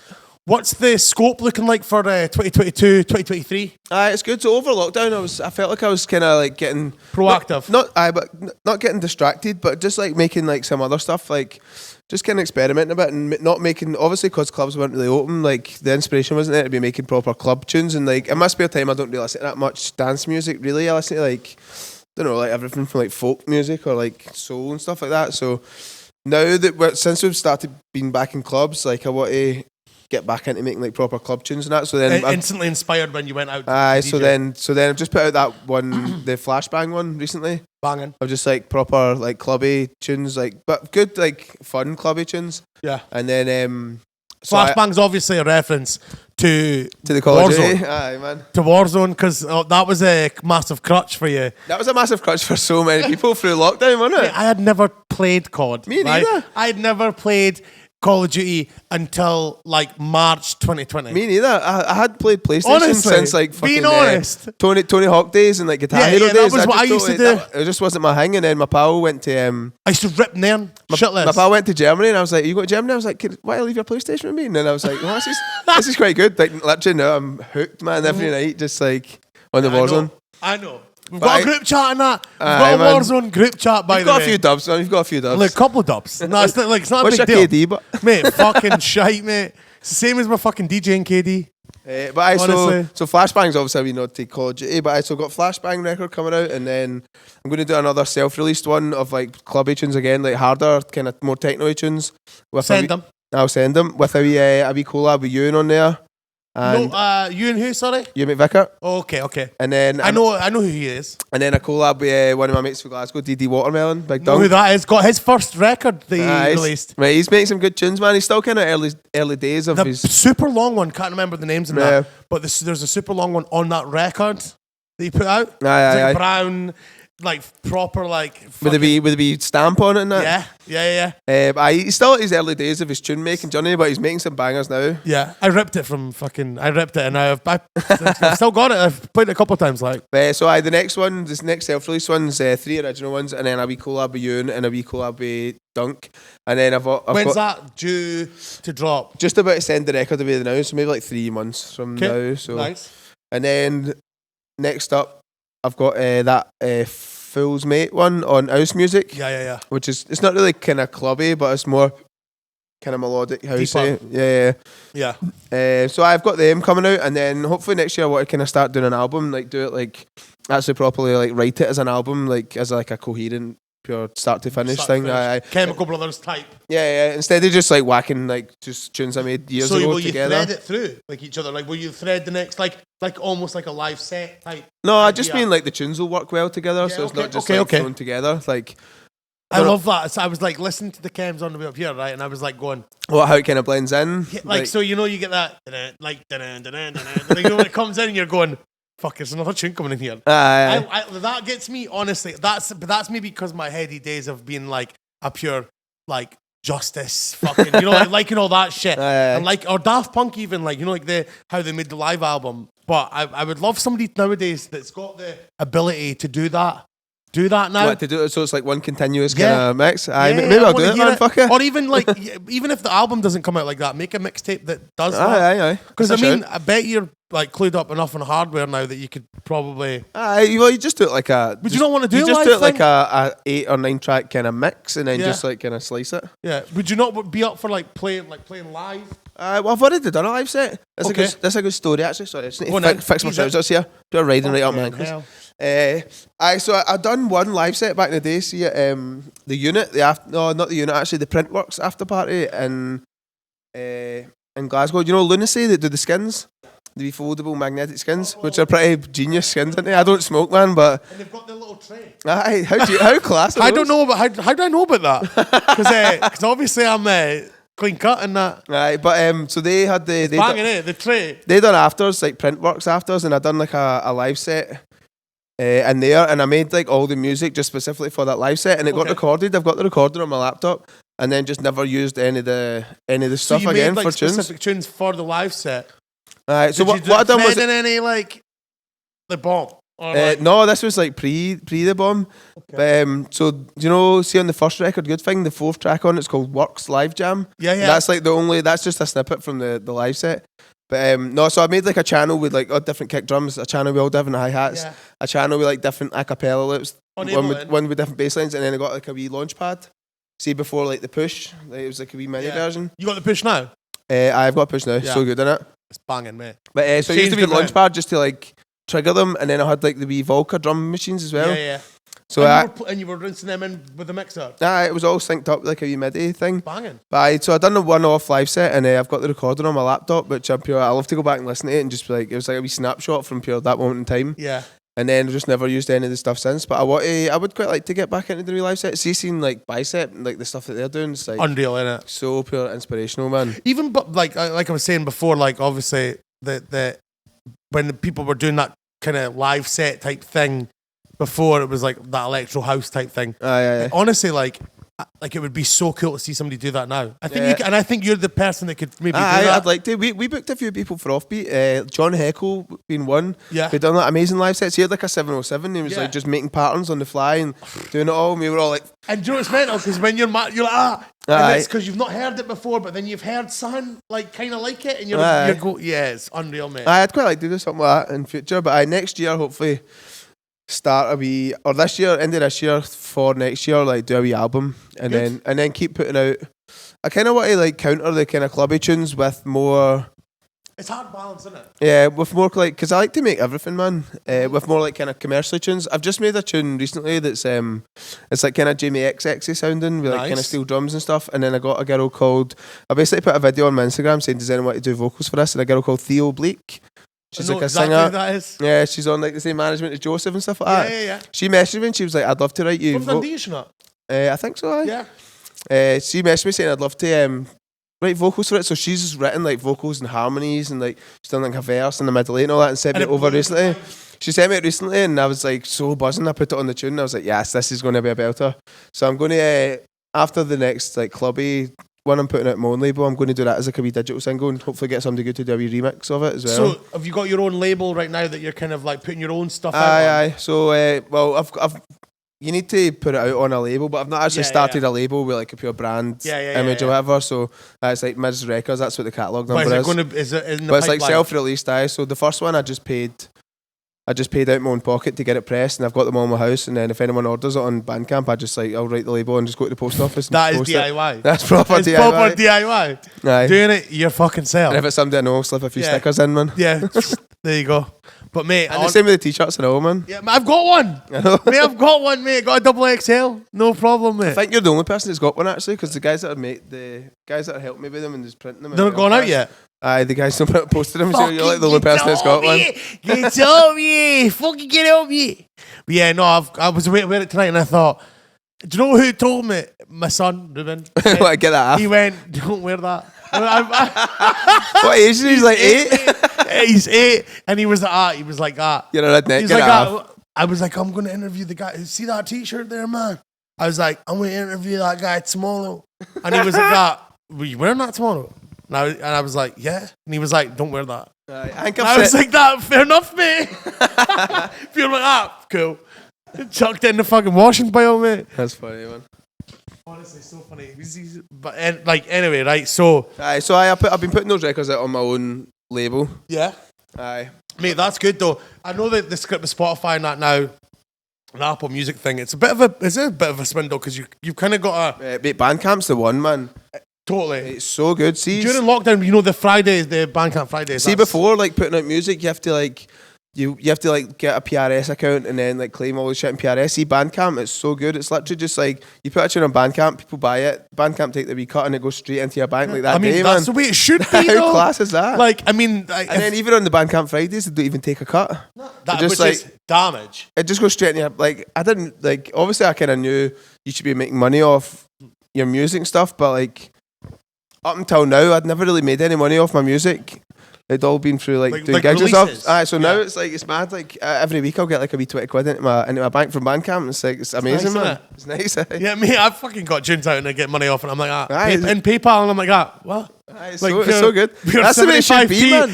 What's the scope looking like for 2022, 2023? It's good. So over lockdown, I felt like I was kind of like getting proactive. Not getting distracted, but just like making like some other stuff, like just kind of experimenting a bit and not making, obviously because clubs weren't really open, like the inspiration wasn't there to be making proper club tunes. And like in my spare time, I don't really listen to that much dance music. Really, I listen to like, I don't know, like everything from like folk music or like soul and stuff like that. So now that since we've started being back in clubs, like I want to get back into making like proper club tunes and that. So then instantly inspired when you went out. So then I've just put out that one, the Flashbang one recently. Banging. Of just like proper like clubby tunes, like but good like fun clubby tunes. Yeah. And then Flashbang's obviously a reference to the Call of Duty. Warzone. Aye, man. To Warzone, because that was a massive crutch for you. That was a massive crutch for so many people through lockdown, wasn't it? I had never played COD. Me neither. Right? I had never played Call of Duty until like March 2020. Me neither. I had played PlayStation Honestly, since like fucking being honest. Tony Hawk days and like Guitar Hero days. That was what I used to do. It just wasn't my thing. And then my pal went to I used to rip Nairn shitless. My pal went to Germany and I was like, "You go to Germany?" I was like, "Why do you leave your PlayStation with me?" And then I was like, "Well, this is quite good." Like literally now I'm hooked, man. Every night, just like on the Warzone. I know. We've got a group chat in that. We've got a Warzone group chat, by the way. You've got a few dubs, man. You've got a few dubs. Like a couple of dubs. No, it's not, it's not What's a big your deal. KD, but? Mate, fucking shite, mate. It's the same as my fucking DJing KD. So Flashbang's obviously a wee nod to Call of Duty, but I still got Flashbang record coming out, and then I'm going to do another self-released one of like clubby tunes again, like harder, kind of more techno tunes. Send them. I'll send them with a wee collab with Ewan on there. And you and who? Sorry, you McVicker. Okay. And then I know who he is. And then a collab with one of my mates from Glasgow, DD Watermelon, Big Know Damm. who that is? Got his first record that he released. Right, he's making some good tunes, man. He's still kind of early days of his super long one. Can't remember the names of that, but there's a super long one on that record that he put out. Aye. Brown. Like proper, like with a wee stamp on it and that. Yeah. He's still at his early days of his tune making journey, but he's making some bangers now. Yeah, I ripped it, and I've still got it. I've played it a couple of times. Like, so the next self-release one's 3 original ones, and then a wee collab with Ewan and a wee collab with Dunk, and then when's that due to drop? Just about to send the record away now, so maybe like 3 months from now. So nice. And then next up, I've got that Fool's Mate one on House Music. Yeah. Which is, it's not really kind of clubby, but it's more kind of melodic housey. Yeah. So I've got them coming out, and then hopefully next year I want to kind of start doing an album, like do it like actually properly, like write it as an album, like as like a coherent, pure start to finish thing. Chemical Brothers type. Yeah. Instead of just like whacking like just tunes I made years ago will together. You thread it through like each other? Like will you thread the next like almost like a live set type? No, I just mean like the tunes will work well together, so it's not just thrown together. Like I love that. So I was like listening to the chems on the way up here, right? And I was like going, how it kind of blends in. Yeah, like so, you get that like you know when it comes in, and you're going, fuck, there's another tune coming in here. That gets me, honestly. That's maybe because my heady days have been like a pure like justice, fucking, like liking all that shit, and like or Daft Punk even, like like how they made the live album. But I would love somebody nowadays that's got the ability to do that. Do that now. To do it so it's like one continuous kind of mix. Maybe I'll do it, man. Fuck it. Or even like, even if the album doesn't come out like that, make a mixtape that does that. Aye. Because I bet you're like clued up enough on hardware now that you could probably. Well, you just do it like a. Would you not want to do? You just do it like a 8 or 9 track kind of mix, and then just like kind of slice it. Yeah. Would you not be up for like playing live? Well, I've already done a live set. That's a good story actually. Sorry, I just need to fix my trousers here. You're riding right up my ankles. So I done one live set back in the day. See, the unit, not the unit, actually, the Printworks after party in Glasgow. You know Lunacy that do the skins, the foldable magnetic skins, which are pretty genius skins, aren't they? I don't smoke, man, but and they've got the little tray. Aye, how class? I don't know, but how do I know about that? Because obviously I'm. Clean cut and that. Right, but so they had the tray. They done afters, like Printworks afters, and I done like a live set in there, and I made like all the music just specifically for that live set, and it got recorded. I've got the recorder on my laptop, and then just never used any of the stuff you again made, for specific tunes for the live set. Right, so what I done was any like the bomb. No, this was like pre the bomb. Okay. So do you know? See on the first record, Good Thing, the 4th track on it's called Works Live Jam. Yeah. That's like that's just a snippet from the live set. But no, so I made like a channel with like different kick drums, a channel with all different hi-hats, a channel with like different a cappella loops, one with different bass lines, and then I got like a wee launch pad. See before like the push, like, it was like a wee mini version. You got the push now? I've got a push now, so good in it. It's banging, mate. But so I used to be launch pad just to like trigger them, and then I had like the wee Volca drum machines as well. Yeah. So and you were rinsing them in with the mixer? It was all synced up like a wee MIDI thing. Banging. But so I done a one-off live set, and I've got the recording on my laptop, which I love to go back and listen to it and just be like, it was like a wee snapshot from pure that moment in time. Yeah. And then I've just never used any of the stuff since. But I would quite like to get back into the real live set. See, seeing like Bicep and like the stuff that they're doing, it's like unreal, innit? So pure inspirational, man. Even but like I was saying before, like obviously the when the people were doing that kind of live set type thing before, it was like that electro house type thing. Honestly, like it would be so cool to see somebody do that now. I think I think you're the person that could maybe do that. I'd like to. We booked a few people for Offbeat. John Heckle being one. Yeah. Who'd done that amazing live sets. He had like a 707. He was like just making patterns on the fly and doing it all. And we were all like... And do you know what's mental? Because when you're like, and it's because you've not heard it before, but then you've heard something like kind of like it, and you're it's unreal, mate. I'd quite like to do something like that in future, but next year, hopefully... start a wee, or this year, end of this year for next year, like do a wee album and then keep putting out. I kind of want to like counter the kind of clubby tunes with more. It's hard balance, isn't it? Yeah, with more like, because I like to make everything, man. With more like kind of commercially tunes. I've just made a tune recently that's it's like kind of Jamie XXy sounding with like kind of steel drums and stuff. And then I got a girl called. I basically put a video on my Instagram saying, "Does anyone want to do vocals for this?" And a girl called Theo Bleak. She's like a singer. Who that is. Yeah, she's on like the same management as Joseph and stuff like that. Yeah. She messaged me and she was like, "I'd love to write you." From Dundee, isn't it? I think so. Yeah. She messaged me saying I'd love to write vocals for it. So she's just written like vocals and harmonies and like she's done like a verse in the middle and all that and sent me it over recently. She sent me it recently and I was like so buzzing. I put it on the tune and I was like, yes, this is going to be a belter. So I'm going to after the next like clubby one I'm putting out my own label, I'm going to do that as like a wee digital single and hopefully get somebody good to do a wee remix of it as well. So have you got your own label right now that you're kind of like putting your own stuff out on? So I've you need to put it out on a label, but I've not actually started a label with like a pure brand image or whatever. So it's like Miz Records. That's what the catalogue number is. Is it in the but it's like self-released. So the first one I just paid out my own pocket to get it pressed, and I've got them all in my house. And then if anyone orders it on Bandcamp, I just like I'll write the label and just go to the post office. And that is post DIY. It. That's proper DIY. Proper DIY. Aye. Doing it your fucking self. And if it's somebody I know, I'll slip a few stickers in, man. Yeah, there you go. But mate, and the same with the t-shirts and all, man. Yeah, I've got one. Mate, I've got one, mate. Got a double XL. No problem, mate. I think you're the only person that's got one actually, because the guys that have helped me with them and just printing them. They're not gone out yet. Aye, the guys don't posted them, so you're like the only person that's got one. Get up, me! Fucking get up, me! But yeah, no, I was wearing it tonight and I thought, do you know who told me? My son, Ruben. What, get that off? He went, don't wear that. What age is he? He's like 8? He's 8, and he was like that. You're a redneck. He's like that. I was like, I'm going to interview the guy. See that t-shirt there, man? I was like, I'm going to interview that guy tomorrow. And he was like that. Were you wearing that tomorrow? And I was like, yeah. And he was like, don't wear that. I was like, that, fair enough, mate. If you're like, cool. Chucked it in the fucking washing pile, mate. That's funny, man. Honestly, so funny. But anyway, right? So I've been putting those records out on my own label. Yeah. Aye. Mate, that's good though. I know that the script with Spotify and that now, an Apple Music thing. It's a bit of a swindle because you've kind of got a. Mate, Bandcamp's the one, man. Totally. It's so good. See, during lockdown, you know the Fridays, the Bandcamp Fridays. See, before like putting out music, you have to like. You have to like get a PRS account and then like claim all the shit in PRS. See, Bandcamp, it's so good. It's literally just like you put a tune on Bandcamp, people buy it. Bandcamp take the wee cut and it goes straight into your bank like that. I mean, day, that's man. the way it should be. How class is that? Like, I mean, and then even on the Bandcamp Fridays, they don't even take a cut. That just like is damage. It just goes straight into your like. I didn't like. Obviously, I kind of knew you should be making money off your music and stuff, but like up until now, I'd never really made any money off my music. They'd all been through like doing gigs and stuff. So now it's like it's mad. Like every week I'll get like a wee 20 quid into my bank from Bandcamp. It's like it's amazing, man. It's nice. Yeah, me, I've fucking got tunes out and I get money off, and I'm like, in PayPal, and I'm like, what? It's so good. That's the way it should be, man.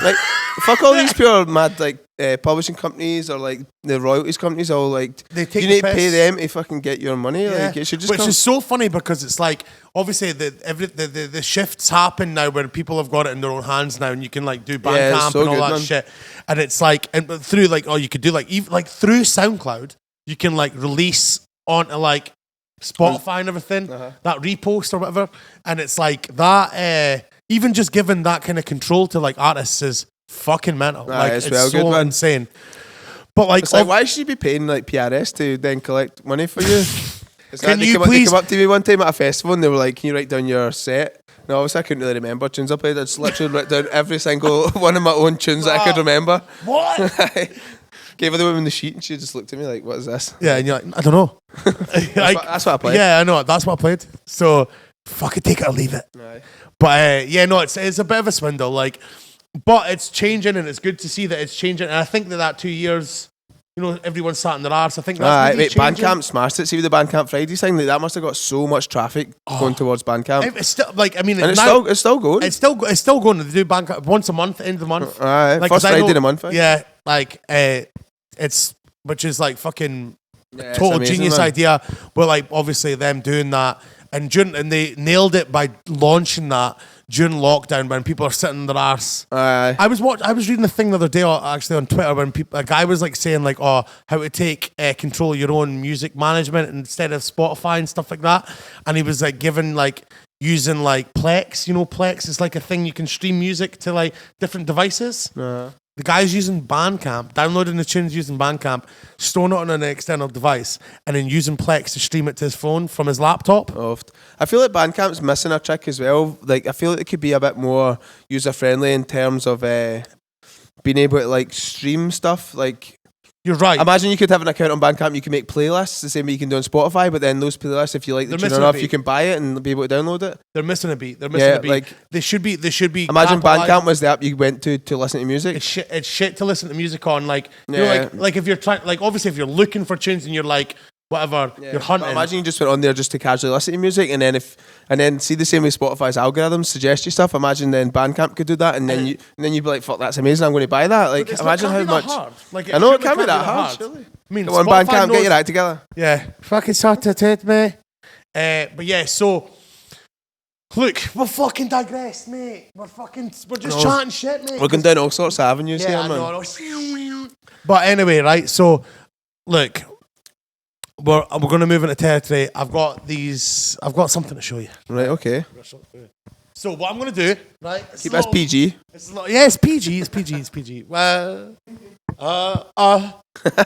Like fuck all these pure mad like publishing companies or like the royalties companies all like they take you need to the pay piss. them to fucking get your money. Yeah. Like it should just Which come. is so funny because it's like obviously the shifts happen now where people have got it in their own hands now and you can like do Bandcamp so and all good, that man. shit. And it's like and through like you could do like even like through SoundCloud you can like release onto like Spotify and everything, that repost or whatever. And it's like that even just giving that kind of control to like artists is fucking mental. Like it's well so good, man. insane. But like, It's like, why should you be paying like PRS to then collect money for you? It's Can like you they please- came up to me one time at a festival and they were like, "Can you write down your set?" No, obviously I couldn't really remember tunes I played. I just literally wrote down every single one of my own tunes that I could remember. what? Gave her the woman the sheet and she just looked at me like, "What is this?" Yeah, and you're like, I don't know. That's what I played. Yeah, I know. That's what I played. So fucking take it or leave it. Aye. But yeah, no, it's a bit of a swindle. Like, but it's changing, and it's good to see that it's changing. And I think that 2 years, you know, everyone's sat in their arse. I think that's really wait, changing. Bandcamp smashed it. See with the Bandcamp Fridays thing, like, that must have got so much traffic going towards Bandcamp. It's still like I mean, And now, it's still going. it's still going to do Bandcamp once a month, end of the month. Aye, Like, first 'cause I Friday know- of the month. Aye. Yeah, like it's which is like fucking Yeah, it's total amazing, genius man. idea. But like obviously them doing that and they nailed it by launching that during lockdown when people are sitting in their arse. Aye. I was reading a thing the other day actually on Twitter when a guy was like saying like how to take control of your own music management instead of Spotify and stuff like that, and he was like given like using like Plex. You know, Plex is like a thing you can stream music to like different devices. The guy's using Bandcamp, downloading the tunes using Bandcamp, storing it on an external device, and then using Plex to stream it to his phone from his laptop. I feel like Bandcamp's missing a trick as well. Like, I feel like it could be a bit more user friendly in terms of being able to like stream stuff. Like, You're right. imagine you could have an account on Bandcamp, you can make playlists the same way you can do on Spotify, but then those playlists, if you like the They're tune missing a enough, beat. you can buy it and be able to download it. They're missing a beat. They're missing Yeah, a beat. like- They should be. Imagine capitalised. Bandcamp was the app you went to listen to music. It's shit to listen to music on. Like, you know, Yeah. like if you're trying, like obviously if you're looking for tunes and you're like whatever, you're But hunting. imagine you just went on there just to casually listen to music, and then see the same way Spotify's algorithms suggest you stuff. Imagine then Bandcamp could do that, and then you'd be like, "Fuck, that's amazing! I'm going to buy that." Like, It's imagine not- how can't be that much. hard. Like, I know it surely can't be that hard. hard. Surely. I mean, Go on Spotify Bandcamp, get knows- your act together. Yeah, fucking sorted, me. But yeah, so look, we're fucking digressed, mate. We're just chatting shit, mate. We're going down all sorts of avenues Yeah, here, I man. know. But anyway, right. So look, we're going to move into territory. I've got something to show you. Right, okay. So what I'm going to do, right? Keep us PG. It's PG. It's PG. It's PG. Well,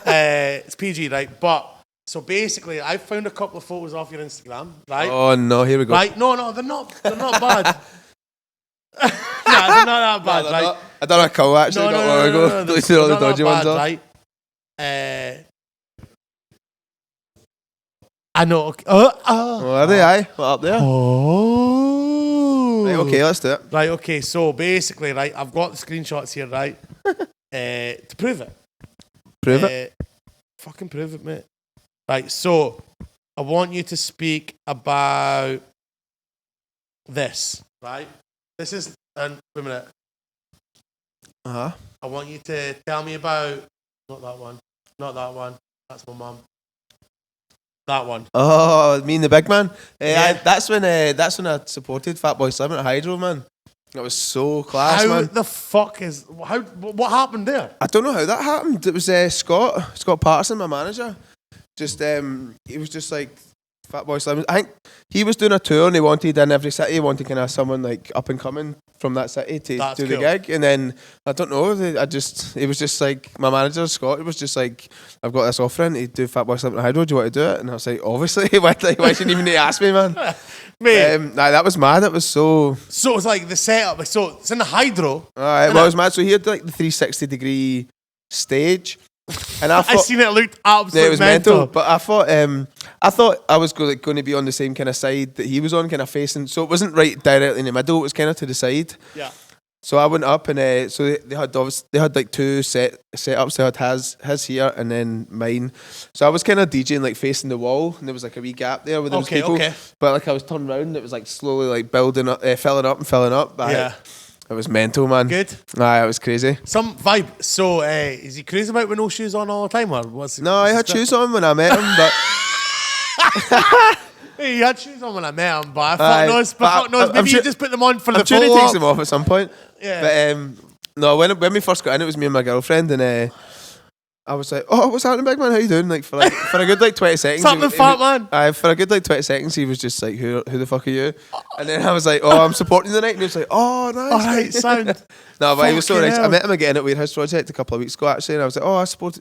it's PG, right? But so basically, I found a couple of photos off your Instagram, right? Oh no, here we go. Right? No, they're not bad. Nah, they're not that bad, right? I done a call actually not long ago. Deleted all the dodgy ones off. Right? I know. Oh, are they? Aye, what up there? Oh. Right, okay, let's do it. Right, okay, so basically, right, I've got the screenshots here, right, to prove it. Prove it. Fucking prove it, mate. Right, so I want you to speak about this, right? This is, and wait a minute. Uh huh. I want you to tell me about, not that one, that's my mum. That one. Oh, me and the big man. Yeah. That's when I supported Fatboy Slim at Hydro, man. That was so class, How man. the fuck is, what happened there? I don't know how that happened. It was Scott Patterson, my manager. Just he was just like Fatboy Slim. I think he was doing a tour and he wanted in every city. He wanted kind of someone like up and coming from that city to That's do cool. the gig. And then I don't know. It was just like my manager Scott. It was just like, I've got this offering to do Fatboy Slim at Hydro. Do you want to do it? And I was like, obviously. Why shouldn't even need to ask me, man? Mate. Nah, that was mad. That was so. So it's like the setup, like, so it's in the Hydro. Alright, well, it was mad. So he had like the 360-degree stage. And I I thought, seen it looked absolutely yeah, it was mental. mental. But I thought I was going to be on the same kind of side that he was on, kind of facing. So it wasn't right directly in the middle. It was kind of to the side. Yeah. So I went up and so they had like two setups. They had his here and then mine. So I was kind of DJing like facing the wall, and there was like a wee gap there where there was people. Okay. But like I was turning around, it was like slowly like building up, filling up. But Yeah. It was mental, man. Good. Aye, it was crazy. Some vibe. So, is he crazy about with no shoes on all the time, or what's? No, I had shoes on when I met him, but He had shoes on when I met him, but I Aye, thought knows. but Maybe I'm you sure- just put them on for the I'm sure he photo takes op. them off at some point. Yeah. But no, when we first got in, it was me and my girlfriend, and I was like, "Oh, what's happening, big man? How you doing?" Like for a good 20 seconds. What's happening, fat man? For a good 20 seconds, he was just like, "Who the fuck are you?" And then I was like, "Oh, I'm supporting you tonight," and he was like, "Oh, nice." All right, sound. No, but he was so Fucking nice. I hell. met him again at Warehouse Project a couple of weeks ago, actually, and I was like, "Oh, I support."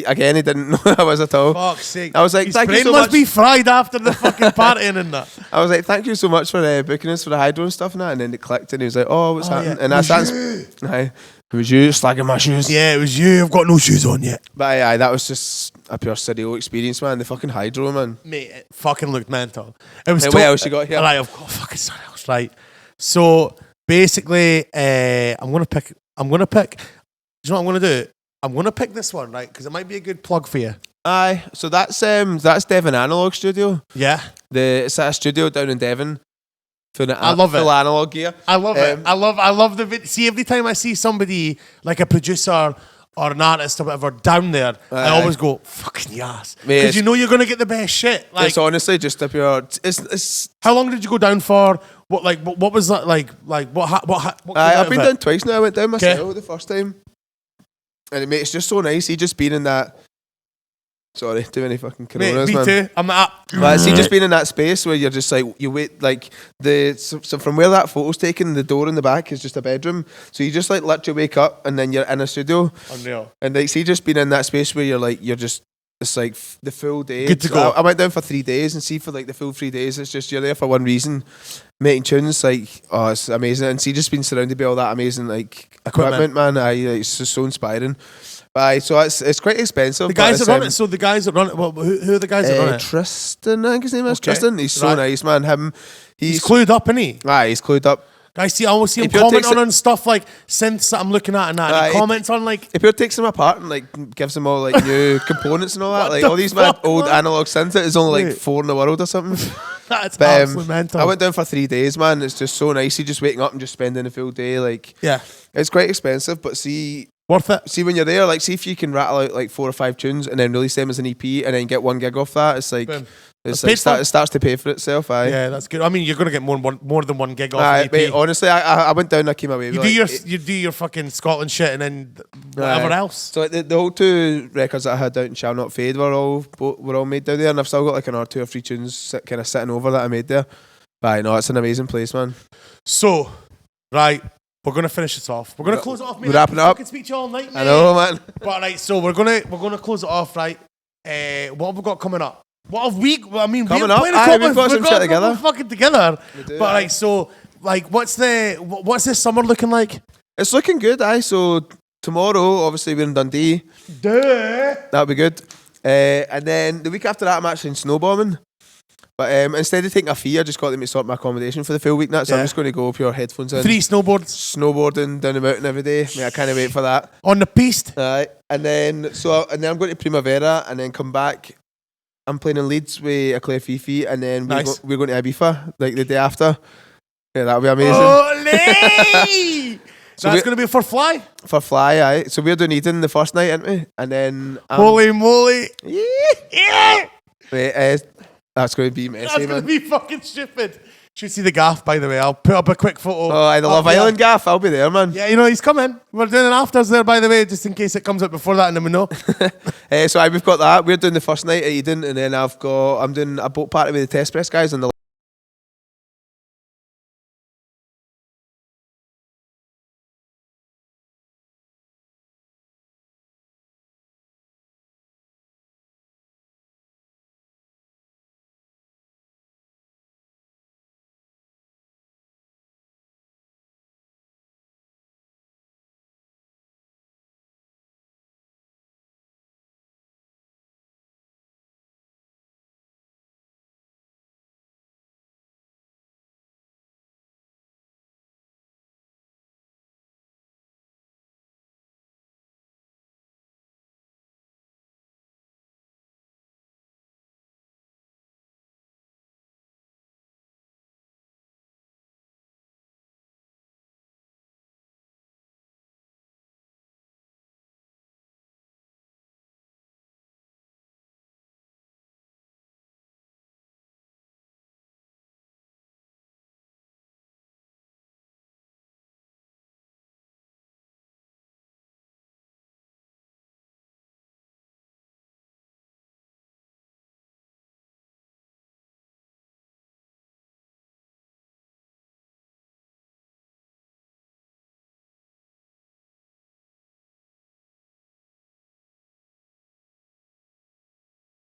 Again, he didn't know who I was at all. Fuck's sake. I was like, His "Thank you brain so must much." be fried after the fucking partying and that. I was like, "Thank you so much for booking us for the hydro and stuff," and that. And then it clicked, and he was like, "Oh, what's happening?" yeah. And It was that's aye, it was you slagging my shoes. Yeah, it was you. I've got no shoes on yet. But aye, that was just a pure surreal experience, man. The fucking hydro, man. Mate, it fucking looked mental. It was. Hey, what else you got here? Right, I've got fucking something else. Right. So basically, I'm gonna pick. Do you know what I'm gonna do? I'm gonna pick this one, right? Because it might be a good plug for you. Aye, so that's Devon Analog Studio. Yeah, It's at a studio down in Devon. For the I love it. full analog gear. I love it. I love the vid. See, every time I see somebody like a producer or an artist or whatever down there, I Aye. always go fucking yes, Mate, because you know you're gonna get the best shit. Like, It's honestly just a pure. It's. how long did you go down for? What was that like? Like what? What came out I've of been it? down twice now. I went down myself 'Kay. the first time, and mate, it's just so nice. He just been in that. Sorry, too many fucking Mate, coronas, me man. too. I'm at. But see, just being in that space where you're just like, you wait, like, so from where that photo's taken, the door in the back is just a bedroom. So you just, like, literally wake up and then you're in a studio. Unreal. And, like, see, just being in that space where you're, like, it's like the full day. Good to So go. I went down for 3 days, and see, for, like, the full 3 days, it's just, you're there for one reason, making tunes, like, oh, it's amazing. And see, just being surrounded by all that amazing, like, equipment, man, it's just so inspiring. But so it's quite expensive. The guys but that run it's, it. So the guys that run it. Well, who are the guys that run it? Tristan, I think his name is Okay. Tristan. He's so Right. nice, man. He's clued up, isn't he? He's clued up. I always see him If you're commenting takes- on stuff like synths that I'm looking at and that. And he Aye. comments on like. If you takes them apart and like gives them all like new components and all that, What like the all these mad fuck, old man? analog synth, it's only like Mate. 4 in the world or something. That's But, absolutely mental. I went down for 3 days, man. It's just so nice. You just waking up and just spending a full day. Like, Yeah, it's quite expensive, but see worth it. when you're there, like, see if you can rattle out like 4 or 5 tunes and then release them as an EP and then get 1 gig off that. It's like Boom. it's Paid for. it starts to pay for itself. Aye. Yeah, that's good. I mean, you're gonna get more than one gig off Aye, an EP. mate, honestly, I went down. I came away. You with, do like, you do your fucking Scotland shit and then whatever Aye. else. So like, the whole 2 records that I had out in Shall Not Fade were all made down there, and I've still got like an or 2 or 3 tunes kind of sitting over that I made there. But I know it's an amazing place, man. So, right, we're gonna finish this off. We're gonna close it off. Mate. we're wrapping it I up. can speak to you all night, mate. I know, man. But right, so we're gonna close it off, right? What have we got coming up? What have we? I mean, Coming we're up? playing a Aye, couple. we've got some shit together. We're fucking together. do, But aye. like, so like, what's this summer looking like? It's looking good, aye. So tomorrow, obviously, we're in Dundee. Duh. That'll be good. And then the week after that, I'm actually in snowbombing. But instead of taking a fee, I just got them to sort my accommodation for the full week now. So Yeah. I'm just going to go pure headphones in. 3 snowboards Snowboarding down the mountain every day. Mate, I can't wait for that. on the piste. Aye. And then I'm going to Primavera and then come back. I'm playing in Leeds with a Claire Fifi, and then Nice. we're going to Ibiza like the day after. Yeah, that'll be amazing. Olé! So That's we- gonna be for Fly. For Fly, aye. So we're doing Eden the first night, aren't we? And then Holy moly! yeah, Yeah! mate, that's going to be messy, That's gonna man. be fucking stupid. Should see the gaff, by the way. I'll put up a quick photo. Oh, aye, the Love of the- Island gaff. I'll be there, man. Yeah, you know he's coming. We're doing an afters there, by the way, just in case it comes out before that, and then we know. So we've got that. We're doing the first night at Eden, and then I'm doing a boat party with the Test Press guys on the